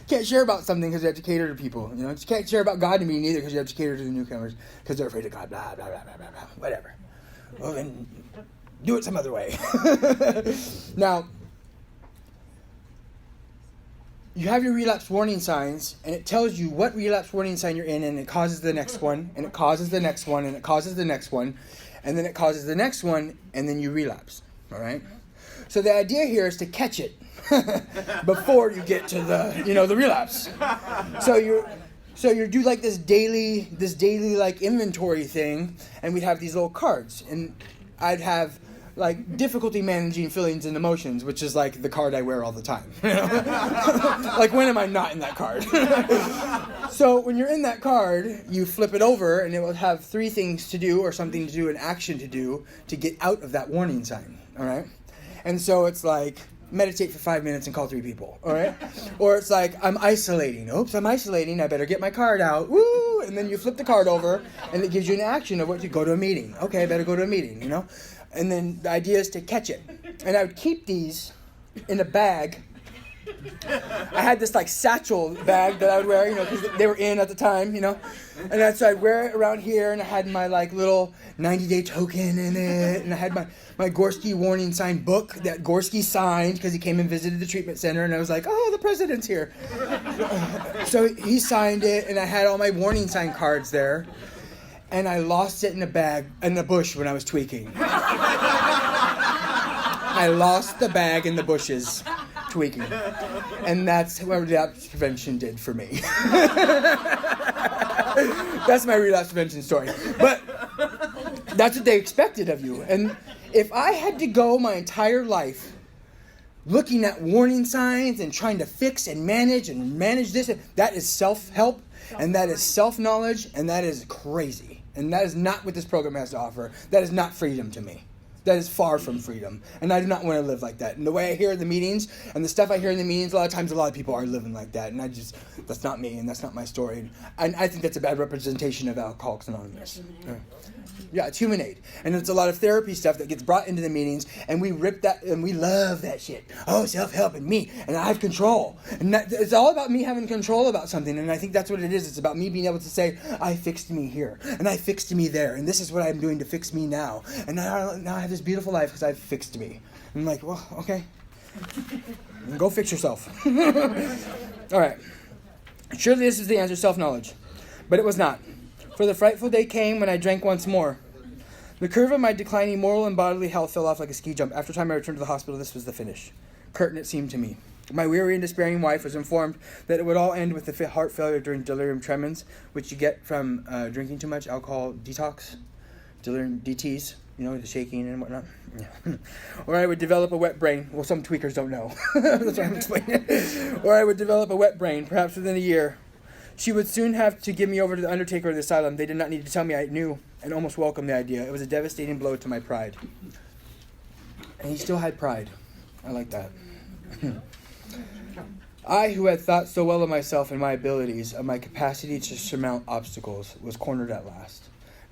Can't share about something because you have to cater to people. You just can't share about God to me neither because you have to cater to the newcomers because they're afraid of God. Blah, blah, blah, blah, blah, blah. Whatever. Well, then do it some other way. Now, you have your relapse warning signs, and it tells you what relapse warning sign you're in, and it causes the next one, and it causes the next one, and it causes the next one, and then it causes the next one, and then you relapse. All right? So the idea here is to catch it before you get to the relapse. So you do like this daily like inventory thing, and we'd have these little cards, and I'd have like difficulty managing feelings and emotions, which is like the card I wear all the time. Like, when am I not in that card? So when you're in that card, you flip it over, and it will have 3 things to do, or something to do, an action to do, to get out of that warning sign. All right? And so it's like, meditate for 5 minutes and call 3 people. All right? Or it's like, I'm isolating. Oops, I'm isolating. I better get my card out. Woo! And then you flip the card over, and it gives you an action of what to go to a meeting. Okay, I better go to a meeting, And then the idea is to catch it. And I would keep these in a bag. I had this like satchel bag that I would wear, because they were in at the time, And so I'd wear it around here, and I had my like little 90-day token in it, and I had my Gorski warning sign book that Gorski signed because he came and visited the treatment center, and I was like, oh, the president's here. So he signed it, and I had all my warning sign cards there. And I lost it in a bush when I was tweaking. I lost the bag in the bushes tweaking. And that's what relapse prevention did for me. That's my relapse prevention story. But that's what they expected of you. And if I had to go my entire life looking at warning signs and trying to fix and manage this, that is self-help, and that is self-knowledge, and that is crazy. And that is not what this program has to offer. That is not freedom to me. That is far from freedom. And I do not want to live like that. And the way I hear in the meetings, and the stuff I hear in the meetings, a lot of times a lot of people are living like that. And that's not me, and that's not my story. And I think that's a bad representation of Alcoholics Anonymous. Yeah, it's human aid. And it's a lot of therapy stuff that gets brought into the meetings, and we rip that, and we love that shit. Oh, self-help and me, and I have control. And it's all about me having control about something, and I think that's what it is. It's about me being able to say, I fixed me here, and I fixed me there, and this is what I'm doing to fix me now. And now I have this beautiful life because I've fixed me. And I'm like, well, okay. Go fix yourself. All right. Surely this is the answer, self-knowledge. But it was not. For the frightful day came when I drank once more. The curve of my declining moral and bodily health fell off like a ski jump. After time I returned to the hospital, this was the finish. Curtain, it seemed to me. My weary and despairing wife was informed that it would all end with the heart failure during delirium tremens, which you get from drinking too much alcohol detox, delirium DTs, the shaking and whatnot. Yeah. Or I would develop a wet brain. Well, some tweakers don't know. That's why I'm explaining it. Or I would develop a wet brain, perhaps within a year. She would soon have to give me over to the undertaker of the asylum. They did not need to tell me. I knew and almost welcomed the idea. It was a devastating blow to my pride. And he still had pride. I like that. I, who had thought so well of myself and my abilities, of my capacity to surmount obstacles, was cornered at last.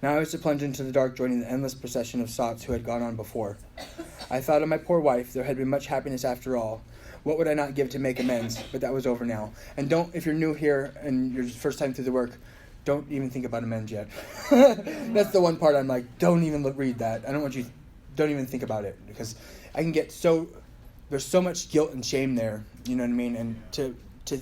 Now I was to plunge into the dark, joining the endless procession of sots who had gone on before. I thought of my poor wife. There had been much happiness after all. What would I not give to make amends? But that was over now. And if you're new here and you're first time through the work, don't even think about amends yet. That's the one part I'm like, don't even read that. Don't even think about it. Because I can get there's so much guilt and shame there, you know what I mean? And to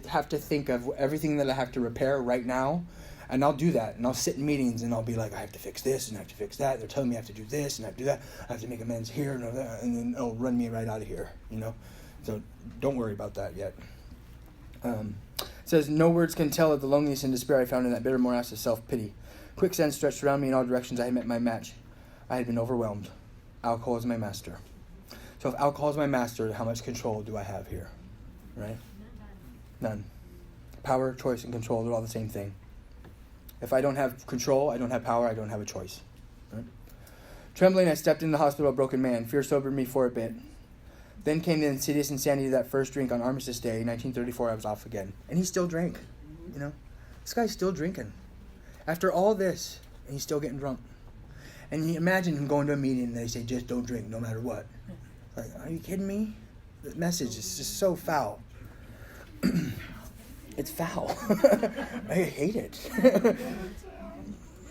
have to think of everything that I have to repair right now, and I'll do that. And I'll sit in meetings and I'll be like, I have to fix this and I have to fix that. They're telling me I have to do this and I have to do that. I have to make amends here and that. And then it'll run me right out of here, So don't worry about that yet. It says, no words can tell of the loneliness and despair I found in that bitter morass of self-pity. Quicksand stretched around me in all directions. I had met my match. I had been overwhelmed. Alcohol is my master. So if alcohol is my master, how much control do I have here? Right? None. Power, choice, and control, they're all the same thing. If I don't have control, I don't have power, I don't have a choice. Right? Trembling, I stepped in the hospital a broken man. Fear sobered me for a bit. Then came the insidious insanity of that first drink on Armistice Day, 1934. I was off again. And he still drank. You know? This guy's still drinking. After all this, and he's still getting drunk. And you imagine him going to a meeting and they say, just don't drink no matter what. Like, are you kidding me? The message is just so foul. It's foul. I hate it.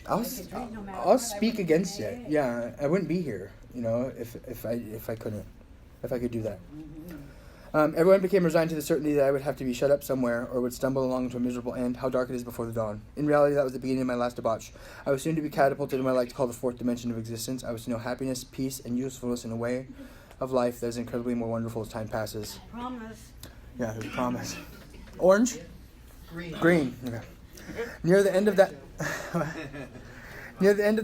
I'll speak against it. Yeah, I wouldn't be here, you know, if I could do that. Everyone became resigned to the certainty that I would have to be shut up somewhere or would stumble along to a miserable end. How dark it is before the dawn. In reality, that was the beginning of my last debauch. I was soon to be catapulted in what I like to call the fourth dimension of existence. I was to know happiness, peace, and usefulness in a way of life that is incredibly more wonderful as time passes.
Promise.
Yeah, there's a promise. Orange? Green. Okay. Near the end of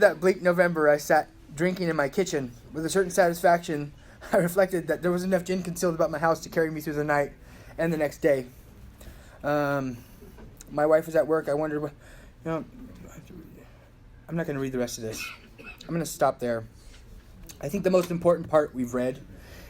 that bleak November, I sat drinking in my kitchen. With a certain satisfaction, I reflected that there was enough gin concealed about my house to carry me through the night and the next day. My wife was at work. I wondered what, you know, I'm not going to read the rest of this. I'm going to stop there. I think the most important part we've read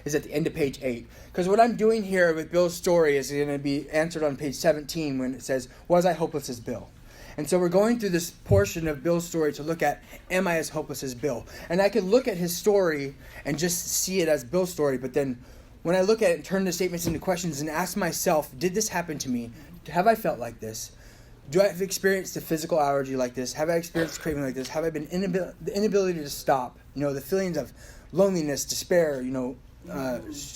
is at the end of page 8. Because what I'm doing here with Bill's story is going to be answered on page 17 when it says, was I hopeless as Bill? And so we're going through this portion of Bill's story to look at, am I as hopeless as Bill? And I could look at his story and just see it as Bill's story, but then when I look at it and turn the statements into questions and ask myself, did this happen to me? Have I felt like this? Do I have experienced a physical allergy like this? Have I experienced craving like this? Have I been the inability to stop? You know, the feelings of loneliness, despair, you know,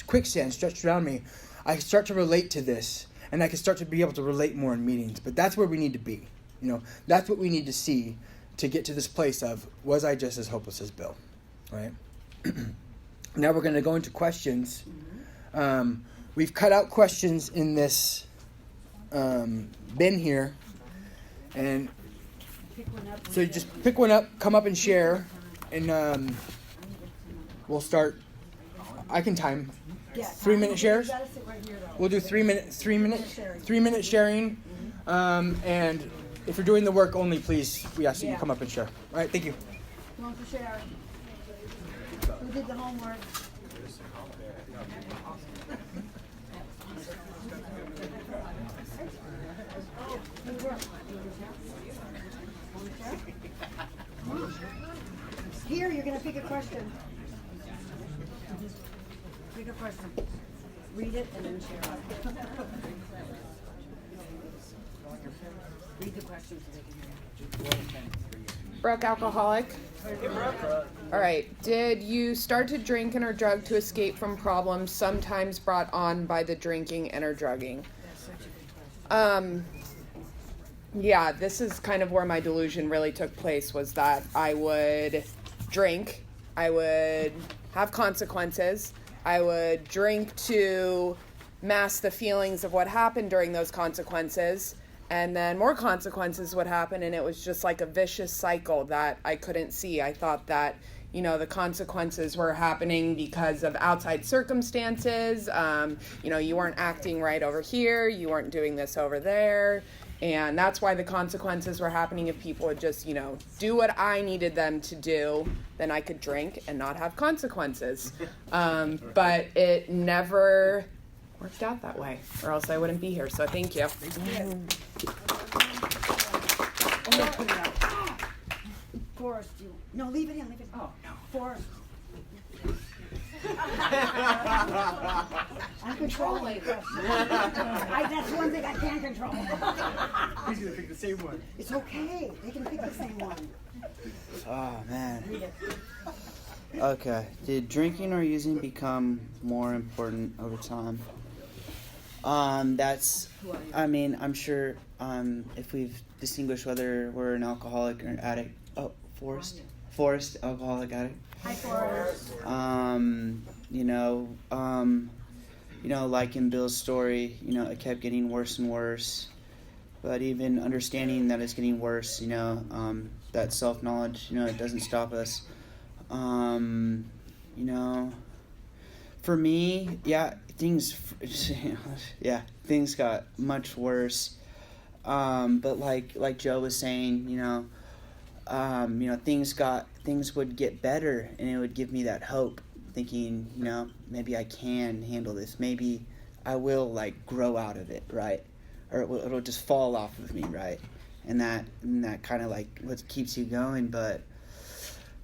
quicksand stretched around me. I start to relate to this, and I can start to be able to relate more in meetings. But that's where we need to be. You know, that's what we need to see to get to this place of, was I just as hopeless as Bill? Right? Now we're going to go into questions. We've cut out questions in this bin here. And so you just pick one up, come up and share. And we'll start. I can time. 3-minute shares. We'll do 3 minute sharing. And if you're doing the work only, please, we ask that you come up and share. All right, thank you.
Who wants to share? Who did the homework? Here, you're going to pick a question. Pick a question. Read it and then share it. Read the question so they can hear it.
Brooke, alcoholic. All right. Did you start to drink and or drug to escape from problems sometimes brought on by the drinking and or drugging? Yeah, this is kind of where my delusion really took place, was that I would drink, I would have consequences, I would drink to mask the feelings of what happened during those consequences, and then more consequences would happen, and it was just like a vicious cycle that I couldn't see. I thought that, you know, the consequences were happening because of outside circumstances. You know, you weren't acting right over here, you weren't doing this over there. And that's why the consequences were happening. If people would just, you know, do what I needed them to do, then I could drink and not have consequences. But it never worked out that way, or else I wouldn't be here. So thank you.
Forrest, no, leave it in, leave it in. Oh, no. Forrest. I'm controlling. That's one thing I can't control.
He's gonna pick the same one.
It's okay. They can pick the same one.
Oh, man. Okay. Did drinking or using become more important over time? I'm sure if we've distinguished whether we're an alcoholic or an addict. Oh, Forrest, alcoholic addict.
Hi, Forrest.
Like in Bill's story, you know, it kept getting worse and worse. But even understanding that it's getting worse, you know, that self-knowledge, you know, it doesn't stop us. For me, things got much worse. But like Joe was saying, things would get better, and it would give me that hope, thinking, maybe I can handle this. Maybe I will like grow out of it, right? Or it'll just fall off of me, right? And that kind of like what keeps you going. But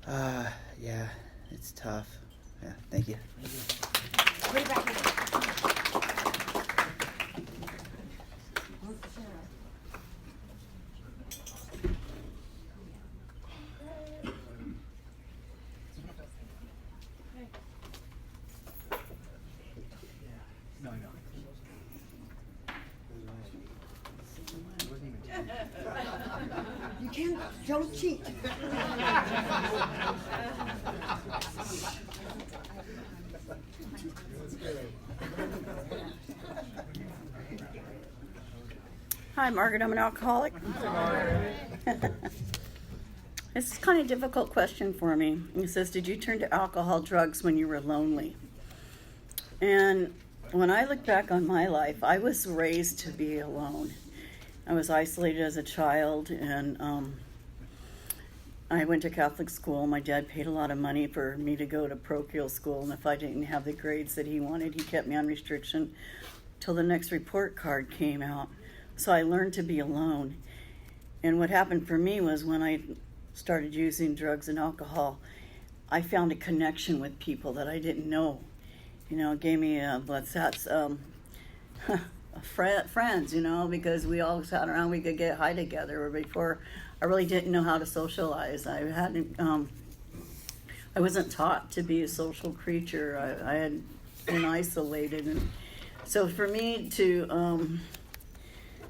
yeah, it's tough. Yeah, thank you.
You can't, don't cheat.
Hi, Margaret. I'm an alcoholic. This is kind of a difficult question for me. It says, did you turn to alcohol, drugs when you were lonely? And when I look back on my life, I was raised to be alone. I was isolated as a child, and I went to Catholic school. My dad paid a lot of money for me to go to parochial school, and if I didn't have the grades that he wanted, he kept me on restriction till the next report card came out. So I learned to be alone. And what happened for me was when I started using drugs and alcohol, I found a connection with people that I didn't know. It gave me friends, because we all sat around, we could get high together. Or before, I really didn't know how to socialize. I wasn't taught to be a social creature. I had been isolated. And so for me to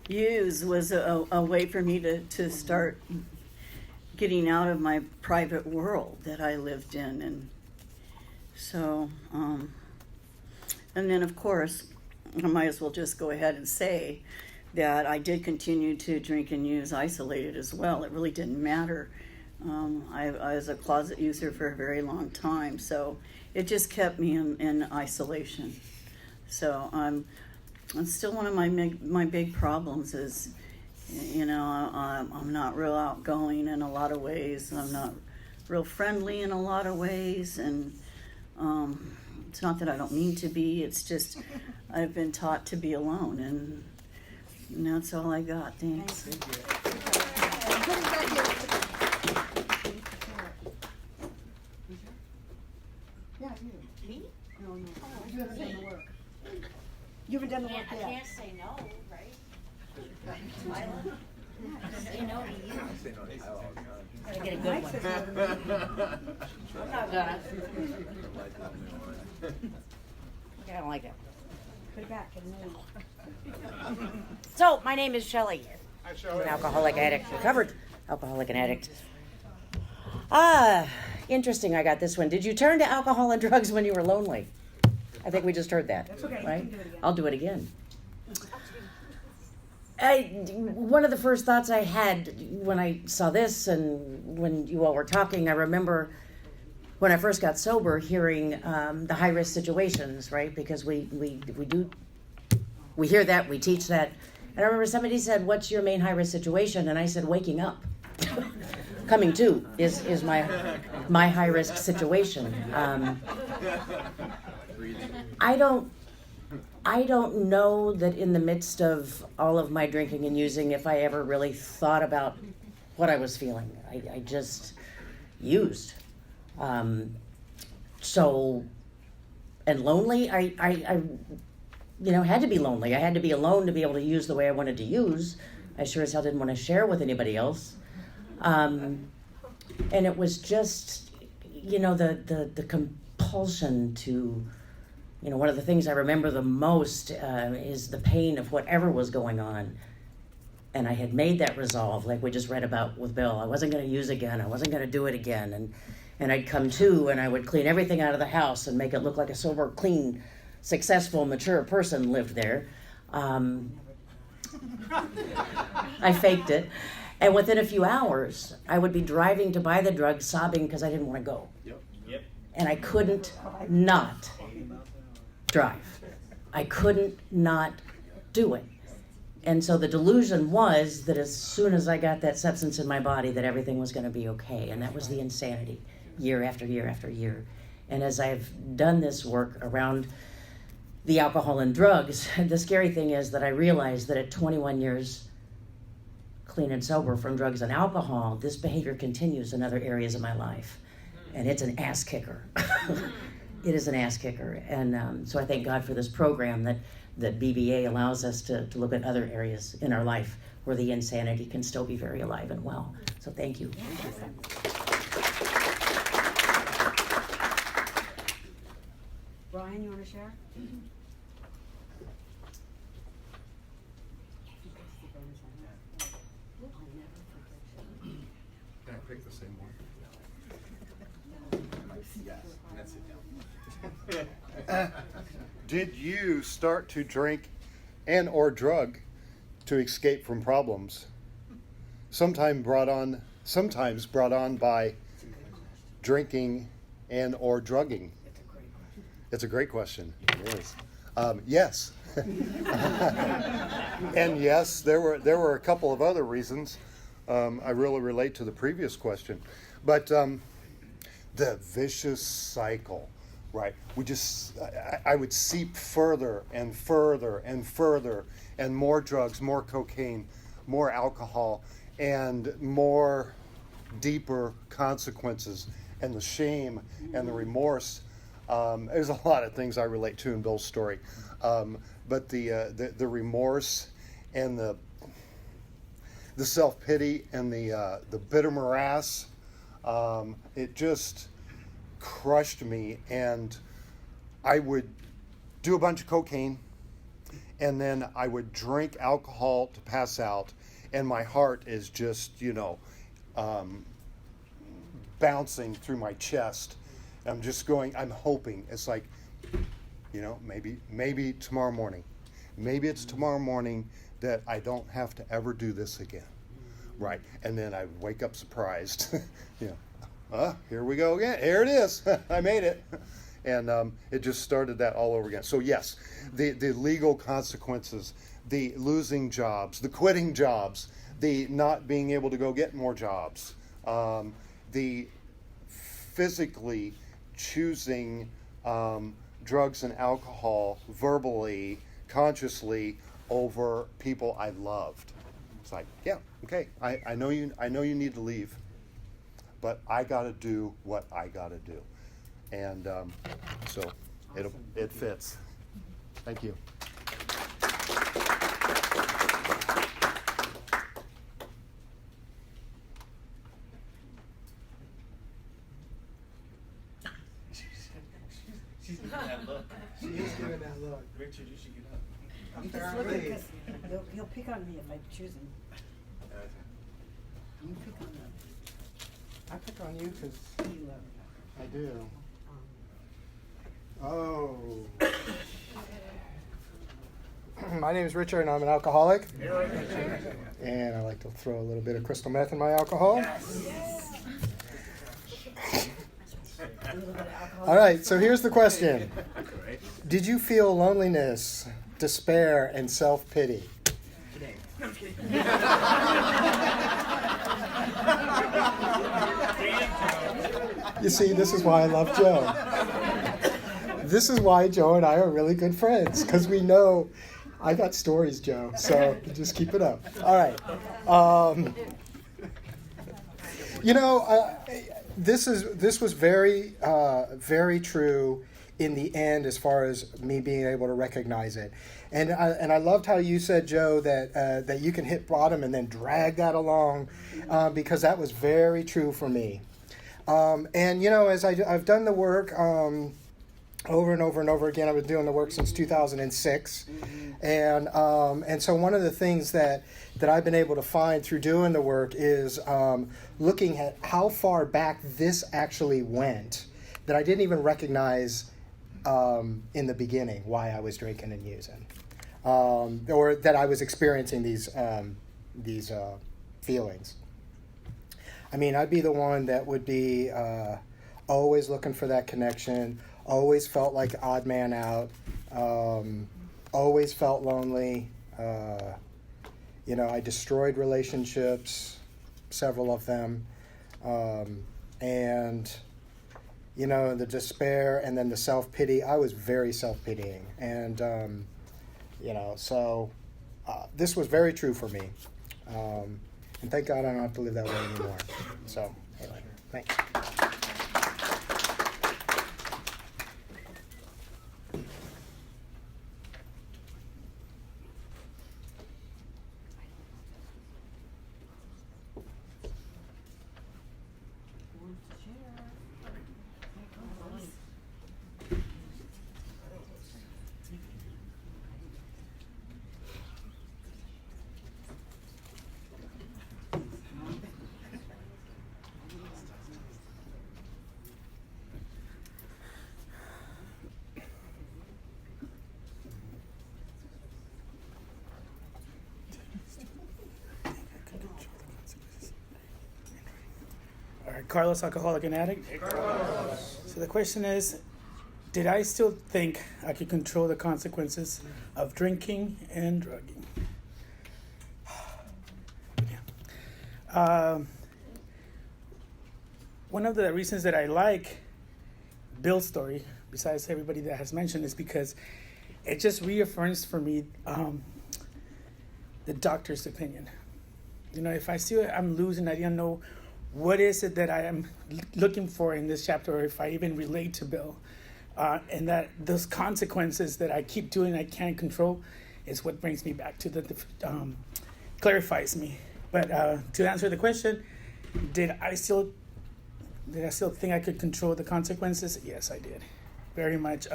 use was a way for me to start getting out of my private world that I lived in. And so, and then of course, I might as well just go ahead and say that I did continue to drink and use isolated as well. It really didn't matter. I was a closet user for a very long time, so it just kept me in isolation. So it's still one of my big problems is, I'm not real outgoing in a lot of ways. I'm not real friendly in a lot of ways, and it's not that I don't mean to be. It's just I've been taught to be alone, and that's all I got. Thanks.
Yeah, you.
Me?
No. You haven't done the work. You haven't done the work
I
yet.
can't say no, right? Tyla? Say no to you.
I say no to Tyla all the time.
Gotta get a good one. I'm not gonna. I don't like it.
Put it back and then.
So, my name is Shelley. I'm an alcoholic addict, recovered alcoholic and addict. Interesting, I got this one. Did you turn to alcohol and drugs when you were lonely? I think we just heard that.
That's okay.
Right?
You can do it again.
I'll do it again. One of the first thoughts I had when I saw this and when you all were talking, I remember when I first got sober hearing the high-risk situations, right? Because we hear that, we teach that. And I remember somebody said, what's your main high-risk situation? And I said, waking up. Coming to is my high-risk situation. I don't know that in the midst of all of my drinking and using, if I ever really thought about what I was feeling. I just used. So, and lonely, I had to be lonely. I had to be alone to be able to use the way I wanted to use. I sure as hell didn't want to share with anybody else. And it was just, the compulsion to, one of the things I remember the most is the pain of whatever was going on. And I had made that resolve, like we just read about with Bill. I wasn't going to use again. I wasn't going to do it again. And I'd come to, and I would clean everything out of the house and make it look like a sober, clean, successful, mature person lived there. I faked it. And within a few hours, I would be driving to buy the drugs, sobbing because I didn't want to go.
Yep.
And I couldn't not drive. I couldn't not do it. And so the delusion was that as soon as I got that substance in my body, that everything was going to be okay. And that was the insanity, year after year after year. And as I've done this work around the alcohol and drugs, the scary thing is that I realized that at 21 years clean and sober from drugs and alcohol, this behavior continues in other areas of my life. And it's an ass kicker. It is an ass kicker. And so I thank God for this program that BBA allows us to look at other areas in our life where the insanity can still be very alive and well. So thank you.
Brian, you want to share?
Can I pick the same one? Yes, that's it down. Did you start to drink and or drug to escape from problems? Sometimes brought on by drinking and or drugging. It's a great question. It is. Yes. And yes, there were a couple of other reasons. I really relate to the previous question. But the vicious cycle, right? I would seep further and further and further, and more drugs, more cocaine, more alcohol, and more deeper consequences, and the shame and the remorse. There's a lot of things I relate to in Bill's story, but the remorse and the self-pity and the bitter morass, it just crushed me. And I would do a bunch of cocaine, and then I would drink alcohol to pass out, and my heart is just, bouncing through my chest. I'm just going, I'm hoping. It's like, maybe tomorrow morning. Maybe it's tomorrow morning that I don't have to ever do this again. Right. And then I wake up surprised. Here we go again. Here it is. I made it. And it just started that all over again. So yes, the legal consequences, the losing jobs, the quitting jobs, the not being able to go get more jobs, the physically choosing drugs and alcohol verbally, consciously over people I loved. It's like, yeah, okay, I know you need to leave, but I got to do what I got to do, and so it fits. Thank you. She's giving that look. She is giving that look. Richard, you should get up.
You just look at because he'll pick on me if I choose him. You pick on him.
I pick on you because
You love him.
I do. Oh. My name is Richard, and I'm an alcoholic. And I like to throw a little bit of crystal meth in my alcohol. All right, so here's the question. Did you feel loneliness, despair, and self-pity? You see, this is why I love Joe. This is why Joe and I are really good friends, because we know I got stories, Joe, so just keep it up. All right. This was very, very true in the end as far as me being able to recognize it. And I loved how you said, Joe, that you can hit bottom and then drag that along, because that was very true for me. And as I've done the work over and over and over again, I've been doing the work since 2006, and so one of the things that I've been able to find through doing the work is looking at how far back this actually went that I didn't even recognize in the beginning why I was drinking and using, or that I was experiencing these feelings. I mean, I'd be the one that would be always looking for that connection, always felt like odd man out, always felt lonely,
I destroyed relationships, several of them, and the despair and then the self-pity. I was very self-pitying, and so this was very true for me, and thank God I don't have to live that way anymore. So anyway, thanks.
All right, Carlos, alcoholic and addict. Hey, Carlos. So the question is, did I still think I could control the consequences of drinking and drugging? One of the reasons that I like Bill's story, besides everybody that has mentioned, is because it just reaffirms for me the doctor's opinion. If I see I'm losing, I don't know what is it that I am looking for in this chapter, or if I even relate to Bill. And that those consequences that I keep doing I can't control is what brings me back to clarifies me. But to answer the question, did I still think I could control the consequences? Yes, I did. Very much.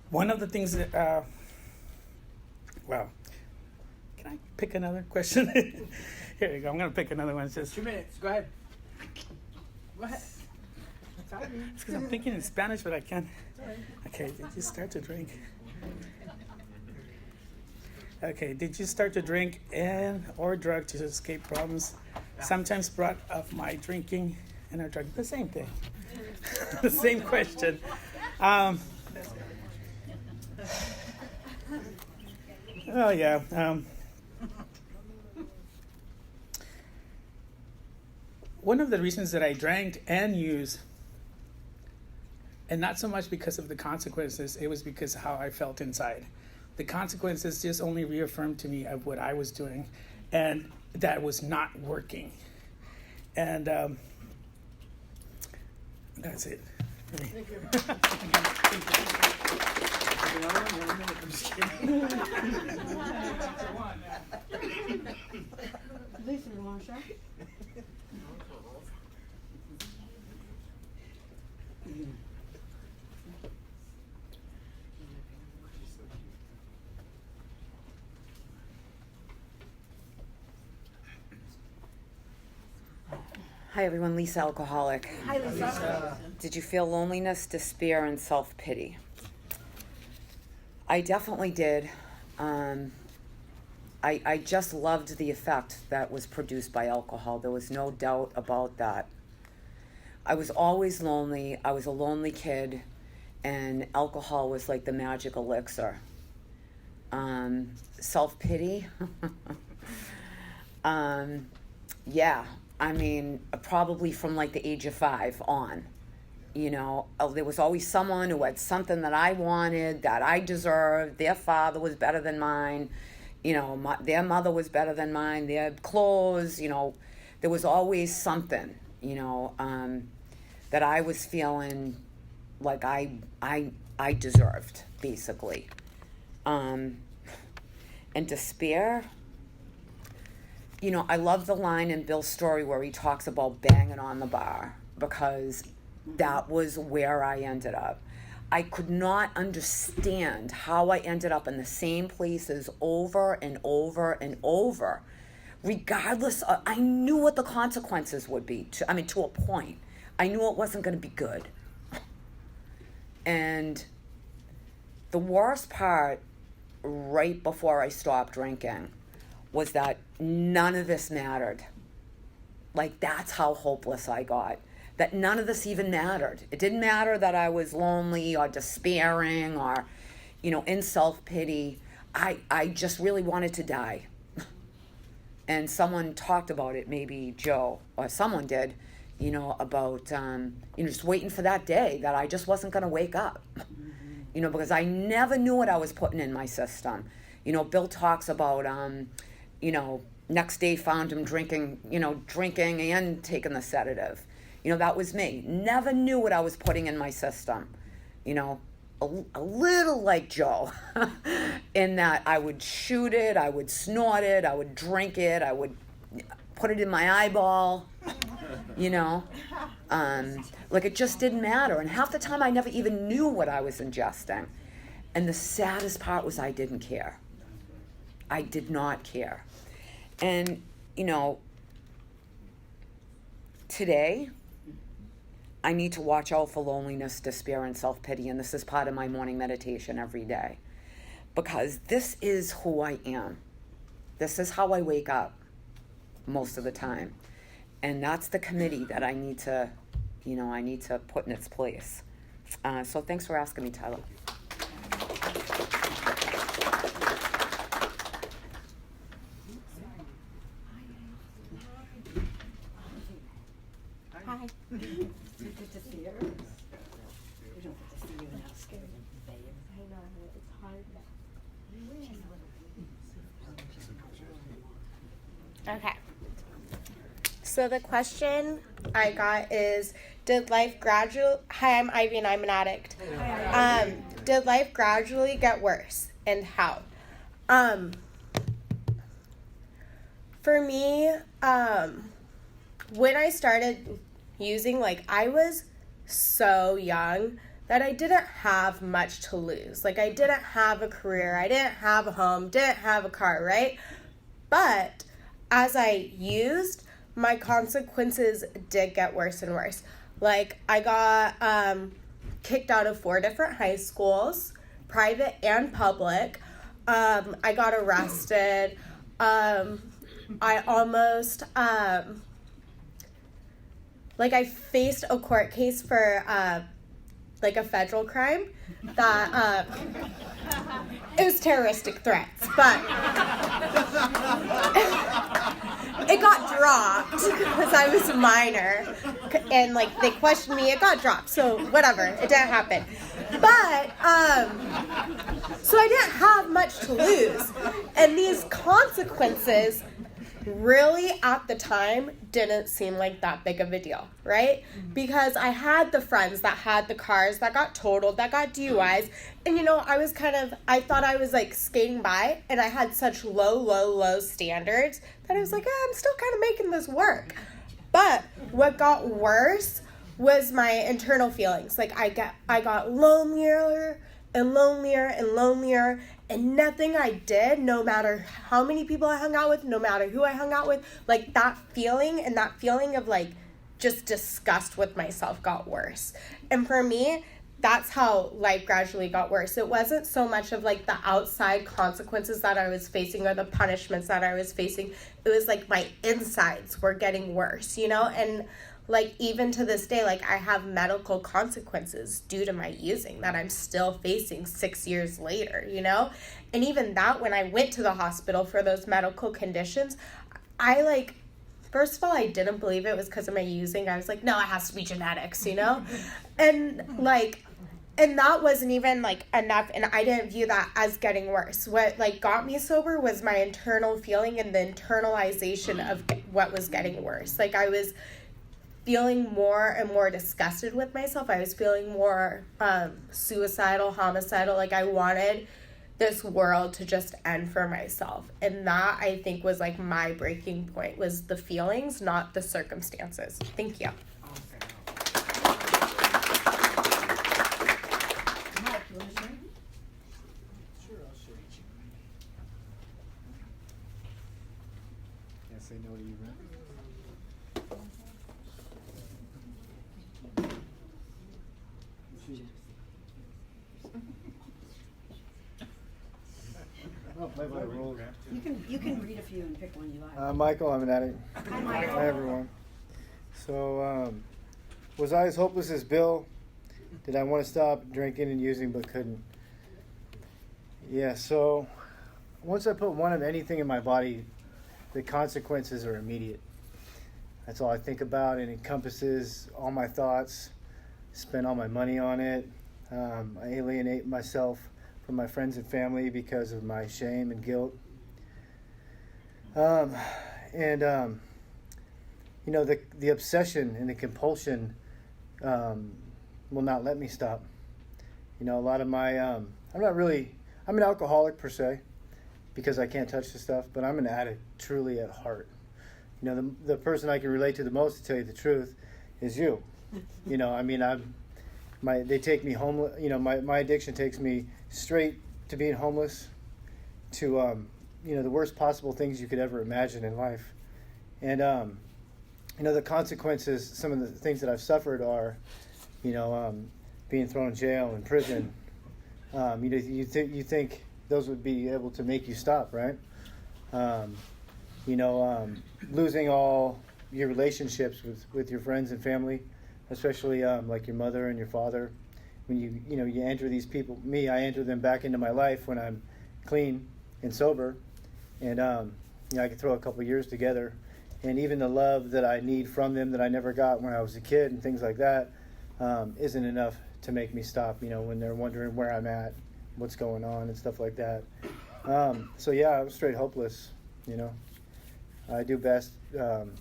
One of the things that, can I pick another question? Here you go. I'm going to pick another one. It's just
2 minutes. Go ahead. Go ahead.
It's because I'm thinking in Spanish, but I can't. Okay, did you start to drink? Okay, did you start to drink and or drug to escape problems? Sometimes brought up my drinking and or drug. The same thing. The same question. Oh yeah. One of the reasons that I drank and used, and not so much because of the consequences, it was because of how I felt inside. The consequences just only reaffirmed to me of what I was doing, and that was not working. And that's it. Thank you.
I'm just kidding.
Lisa, you want to share?
Hi everyone, Lisa, alcoholic.
Hi, Lisa.
Did you feel loneliness, despair, and self-pity? I definitely did. I just loved the effect that was produced by alcohol. There was no doubt about that. I was always lonely. I was a lonely kid, and alcohol was like the magic elixir. Self-pity? Yeah. I mean, probably from like the age of 5 on. There was always someone who had something that I wanted, that I deserved. Their father was better than mine. Their mother was better than mine. Their clothes, there was always something, that I was feeling like I deserved, basically. And despair. I love the line in Bill's story where he talks about banging on the bar, because that was where I ended up. I could not understand how I ended up in the same places over and over and over, regardless of, I knew what the consequences would be, to a point. I knew it wasn't going to be good. And the worst part, right before I stopped drinking, was that none of this mattered. Like, that's how hopeless I got. that none of this even mattered. It didn't matter that I was lonely or despairing or, in self-pity. I just really wanted to die. And someone talked about it, maybe Joe, or someone did, about, just waiting for that day that I just wasn't going to wake up. Because I never knew what I was putting in my system. Bill talks about, next day found him drinking and taking the sedative. That was me. Never knew what I was putting in my system. A little like Joe, in that I would shoot it, I would snort it, I would drink it, I would put it in my eyeball, like it just didn't matter. And half the time I never even knew what I was ingesting. And the saddest part was I didn't care. I did not care. And, today, I need to watch out for loneliness, despair, and self-pity, and this is part of my morning meditation every day. Because this is who I am. This is how I wake up most of the time. And that's the committee that I need to, put in its place. So thanks for asking me, Tyla.
Hi. Good to see you. We don't get to see you now. Scary, babe. I know, it's hard.
Okay. So the question I got is, did life gradually... Hi, I'm Ivy and I'm an addict. Did life gradually get worse, and how? For me, when I started using, I was so young that I didn't have much to lose. I didn't have a career, I didn't have a home, didn't have a car, right? But as I used, my consequences did get worse and worse. I got kicked out of 4 different high schools, private and public. I got arrested. I almost... I faced a court case for, a federal crime that, it was terroristic threats, but it got dropped because I was a minor, and, they questioned me, it got dropped, so whatever, it didn't happen. But, so I didn't have much to lose, and these consequences really at the time didn't seem like that big of a deal, right? Because I had the friends that had the cars that got totaled, that got DUIs, and I thought I was skating by, and I had such low standards that I was I'm still kind of making this work. But what got worse was my internal feelings. I got lonelier and lonelier and lonelier, and nothing I did, no matter how many people I hung out with, no matter who I hung out with, that feeling of just disgust with myself got worse. And for me, that's how life gradually got worse. It wasn't so much of the outside consequences that I was facing or the punishments that I was facing. It was my insides were getting worse, and even to this day, I have medical consequences due to my using that I'm still facing 6 years later, And even that, when I went to the hospital for those medical conditions, I first of all, I didn't believe it was because of my using. I was no, it has to be genetics, And and that wasn't even enough, and I didn't view that as getting worse. What got me sober was my internal feeling and the internalization of what was getting worse. I was feeling more and more disgusted with myself. I was feeling more suicidal, homicidal. I wanted this world to just end for myself. And that, I think, was my breaking point, was the feelings, not the circumstances. Thank you.
Sure, I'll share. Can't say no to you, right? I'll play by the rules.
You can read a few and pick one you like.
Michael, I'm an addict.
Hi, Michael.
Hi, everyone. So, Was I as hopeless as Bill? Did I want to stop drinking and using but couldn't? Yeah, so once I put one of anything in my body, the consequences are immediate. That's all I think about. It encompasses all my thoughts, spend all my money on it. I alienate myself from my friends and family because of my shame and guilt. You know, the obsession and the compulsion will not let me stop. You know, a lot of my, I'm an alcoholic per se, because I can't touch the stuff, but I'm an addict truly at heart. You know, the person I can relate to the most, to tell you the truth, is you. You know, I mean, they take me home, you know, my addiction takes me straight to being homeless, to, you know, the worst possible things you could ever imagine in life. And, you know, the consequences, some of the things that I've suffered are, you know, being thrown in jail and prison. You know, you think those would be able to make you stop, right? You know, losing all your relationships with your friends and family, especially like your mother and your father. When you enter these people, I enter them back into my life when I'm clean and sober, and you know, I can throw a couple years together, and even the love that I need from them that I never got when I was a kid and things like that isn't enough to make me stop. You know, when they're wondering where I'm at, what's going on, and stuff like that. So yeah, I was straight hopeless. You know, I do best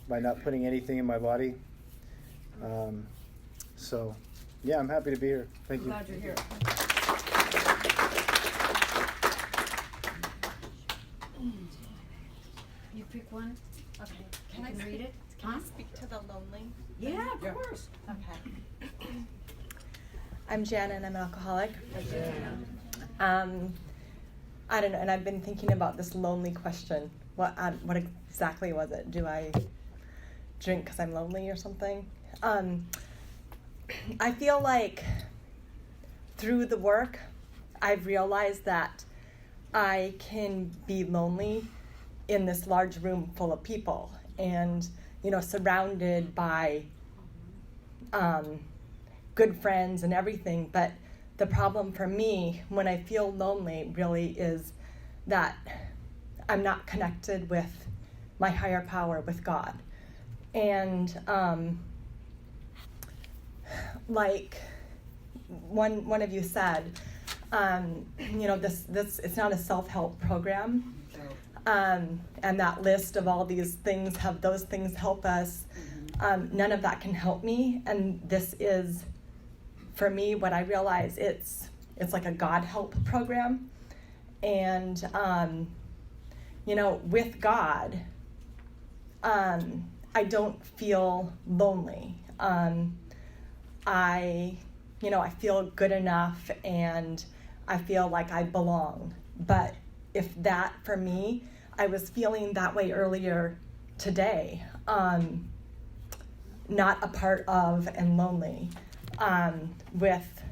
by not putting anything in my body. So yeah, I'm happy to be here. Thank you.
Glad you're here. You pick one. Okay.
Can I
read it?
Can I speak to the lonely?
Yeah, of course.
Okay. I'm Jan and I'm an alcoholic. I don't know, and I've been thinking about this lonely question. What exactly was it? Do I drink because I'm lonely or something? I feel like through the work, I've realized that I can be lonely in this large room full of people and, you know, surrounded by good friends and everything. But the problem for me when I feel lonely really is that I'm not connected with my higher power, with God. And like one of you said, you know, this it's not a self-help program. And that list of all these things, have those things help us. None of that can help me. And this is, for me, what I realize, it's like a God help program. And, you know, with God, I don't feel lonely. I feel good enough and I feel like I belong. But if that, for me, I was feeling that way earlier today, not a part of and lonely, with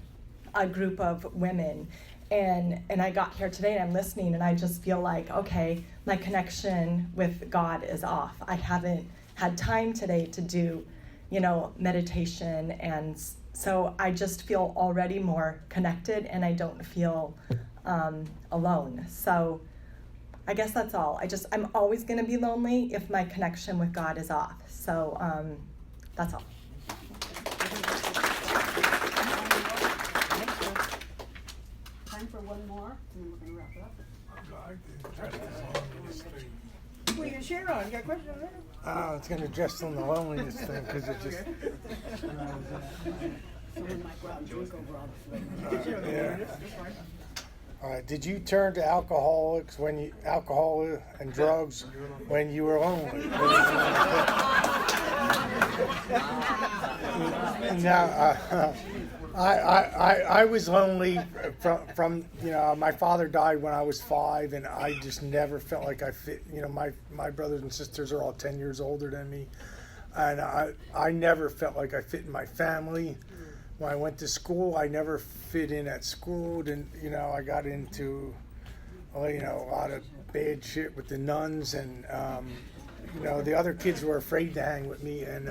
a group of women. And I got here today and I'm listening and I just feel like, okay, my connection with God is off. I haven't had time today to do, you know, meditation, and so I just feel already more connected and I don't feel alone. So I guess that's all. I'm always going to be lonely if my connection with God is off. So that's all.
Time for one more, and then we're going to wrap it up. Well, you can share on. You got a question on there?
It's going to address on the loneliness thing because it just.
Someone might go out and drink over all the flavors.
Yeah. All right. Did you turn to alcohol and drugs when you were lonely? Now, I was lonely from you know, my father died when I was 5, and I just never felt like I fit. You know, my brothers and sisters are all 10 years older than me, and I never felt like I fit in my family. When I went to school, I never fit in at school. And you know, I got into you know, a lot of bad shit with the nuns, and you know, the other kids were afraid to hang with me, and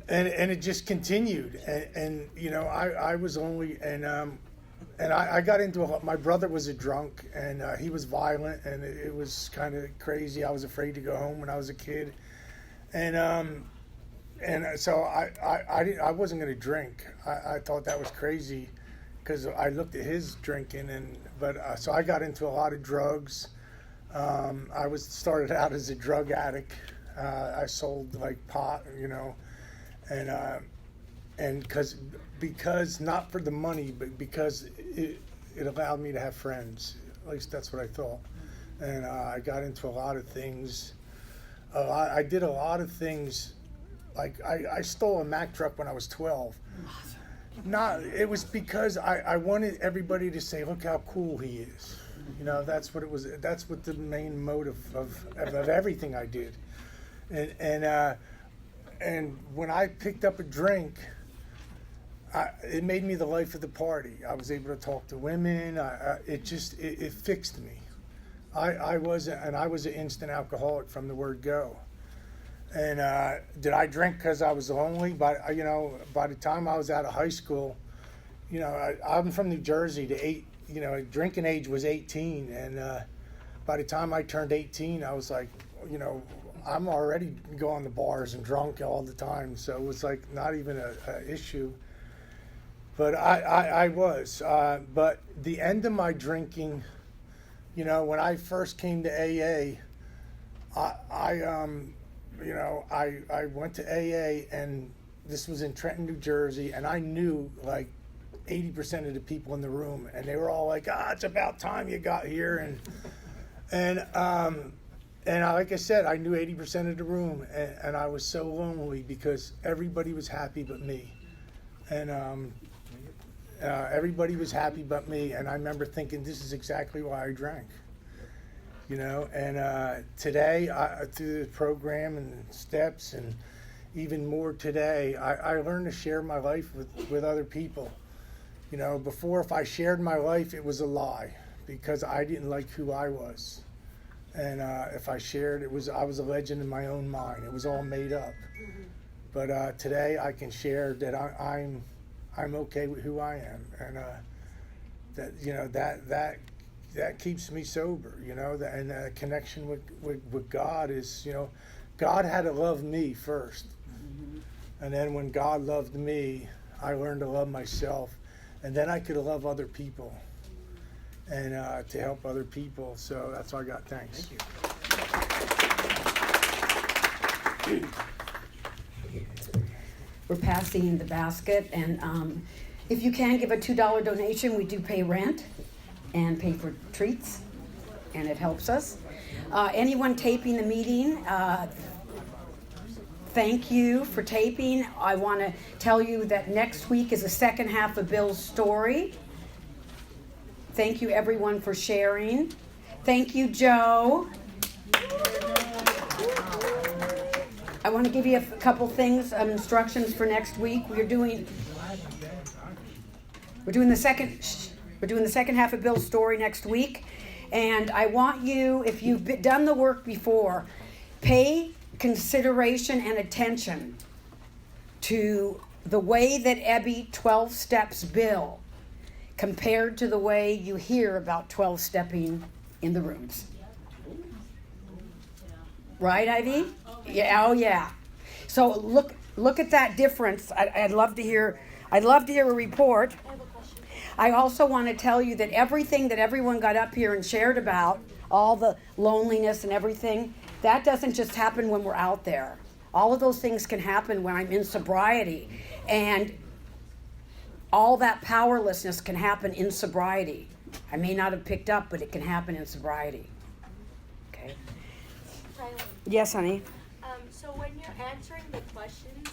and it just continued, and you know, I was only, and I got into a lot. My brother was a drunk, and he was violent, and it was kind of crazy. I was afraid to go home when I was a kid, and so I wasn't going to drink. I thought that was crazy, because I looked at his drinking, but so I got into a lot of drugs. I started out as a drug addict. I sold like pot, you know, and because not for the money, but because it allowed me to have friends. At least that's what I thought. And I got into a lot of things. I did a lot of things. Like I stole a Mack truck when I was 12. It was because I wanted everybody to say, look how cool he is. You know, that's what it was. That's what the main motive of everything I did. And when I picked up a drink, it made me the life of the party. I was able to talk to women. It fixed me. I was an instant alcoholic from the word go. And did I drink because I was lonely? But you know, by the time I was out of high school, you know, I'm from New Jersey. Drinking age was 18, and by the time I turned 18, I was like, you know, I'm already going to bars and drunk all the time. So it was like not even a issue. But I was. But the end of my drinking, you know, when I first came to AA, I went to AA, and this was in Trenton, New Jersey, and I knew like 80% of the people in the room, and they were all like, it's about time you got here, and like I said, I knew 80% of the room, and I was so lonely because everybody was happy but me, and everybody was happy but me, and I remember thinking, this is exactly why I drank. You know, and today, through the program and steps, and even more today, I learned to share my life with other people. You know, before, if I shared my life, it was a lie because I didn't like who I was. And if I shared, I was a legend in my own mind. It was all made up. But today, I can share that I'm okay with who I am, and that, you know, that keeps me sober, you know, and the connection with God is, you know, God had to love me first. And then when God loved me, I learned to love myself. And then I could love other people and to help other people. So that's all I got. Thanks.
Thank you. We're passing the basket. And if you can give a $2 donation, we do pay rent and pay for treats, and it helps us. Anyone taping the meeting, thank you for taping. I want to tell you that next week is the second half of Bill's story. Thank you, everyone, for sharing. Thank you, Joe. I want to give you a couple things, instructions for next week. We're doing the second half of Bill's story next week. And I want you, if you've done the work before, pay consideration and attention to the way that Ebby 12 steps Bill compared to the way you hear about 12 stepping in the rooms. Right, Ivy? Yeah. Oh, yeah. So look at that difference. I'd love to hear a report. I also want to tell you that everything that everyone got up here and shared about, all the loneliness and everything, that doesn't just happen when we're out there. All of those things can happen when I'm in sobriety. And all that powerlessness can happen in sobriety. I may not have picked up, but it can happen in sobriety. Okay?
Tyla.
Yes, honey?
So when you're answering the questions,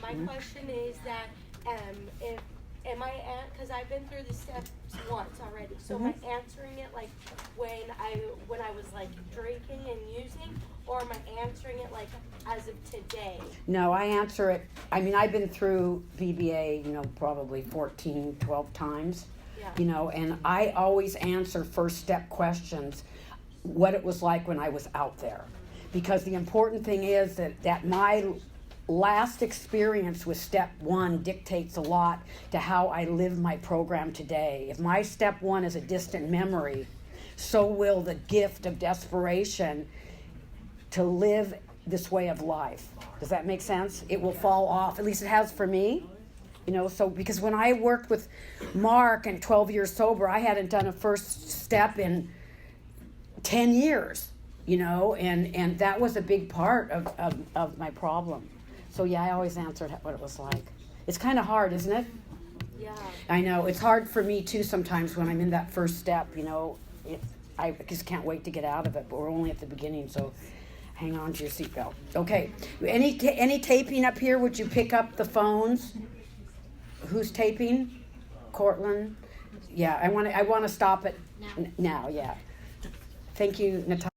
my question is that because I've been through the steps once already, so am I answering it like when I was like drinking and using, or am I answering it like as of today?
No, I answer it. I mean, I've been through BBA, probably 14, 12 times, and I always answer first step questions, what it was like when I was out there. Because the important thing is that my last experience with step 1 dictates a lot to how I live my program today. If my step 1 is a distant memory, so will the gift of desperation to live this way of life. Does that make sense? It will fall off, at least it has for me. You know, so because when I worked with Mark and 12 years sober, I hadn't done a first step in 10 years, you know, and that was a big part of my problem. So yeah, I always answered what it was like. It's kind of hard, isn't it?
Yeah.
I know. It's hard for me too sometimes when I'm in that first step, you know. I just can't wait to get out of it, but we're only at the beginning, so hang on to your seatbelt. Okay. Any taping up here? Would you pick up the phones? Who's taping? Cortland? Yeah, I want to stop it now, yeah. Thank you, Natasha.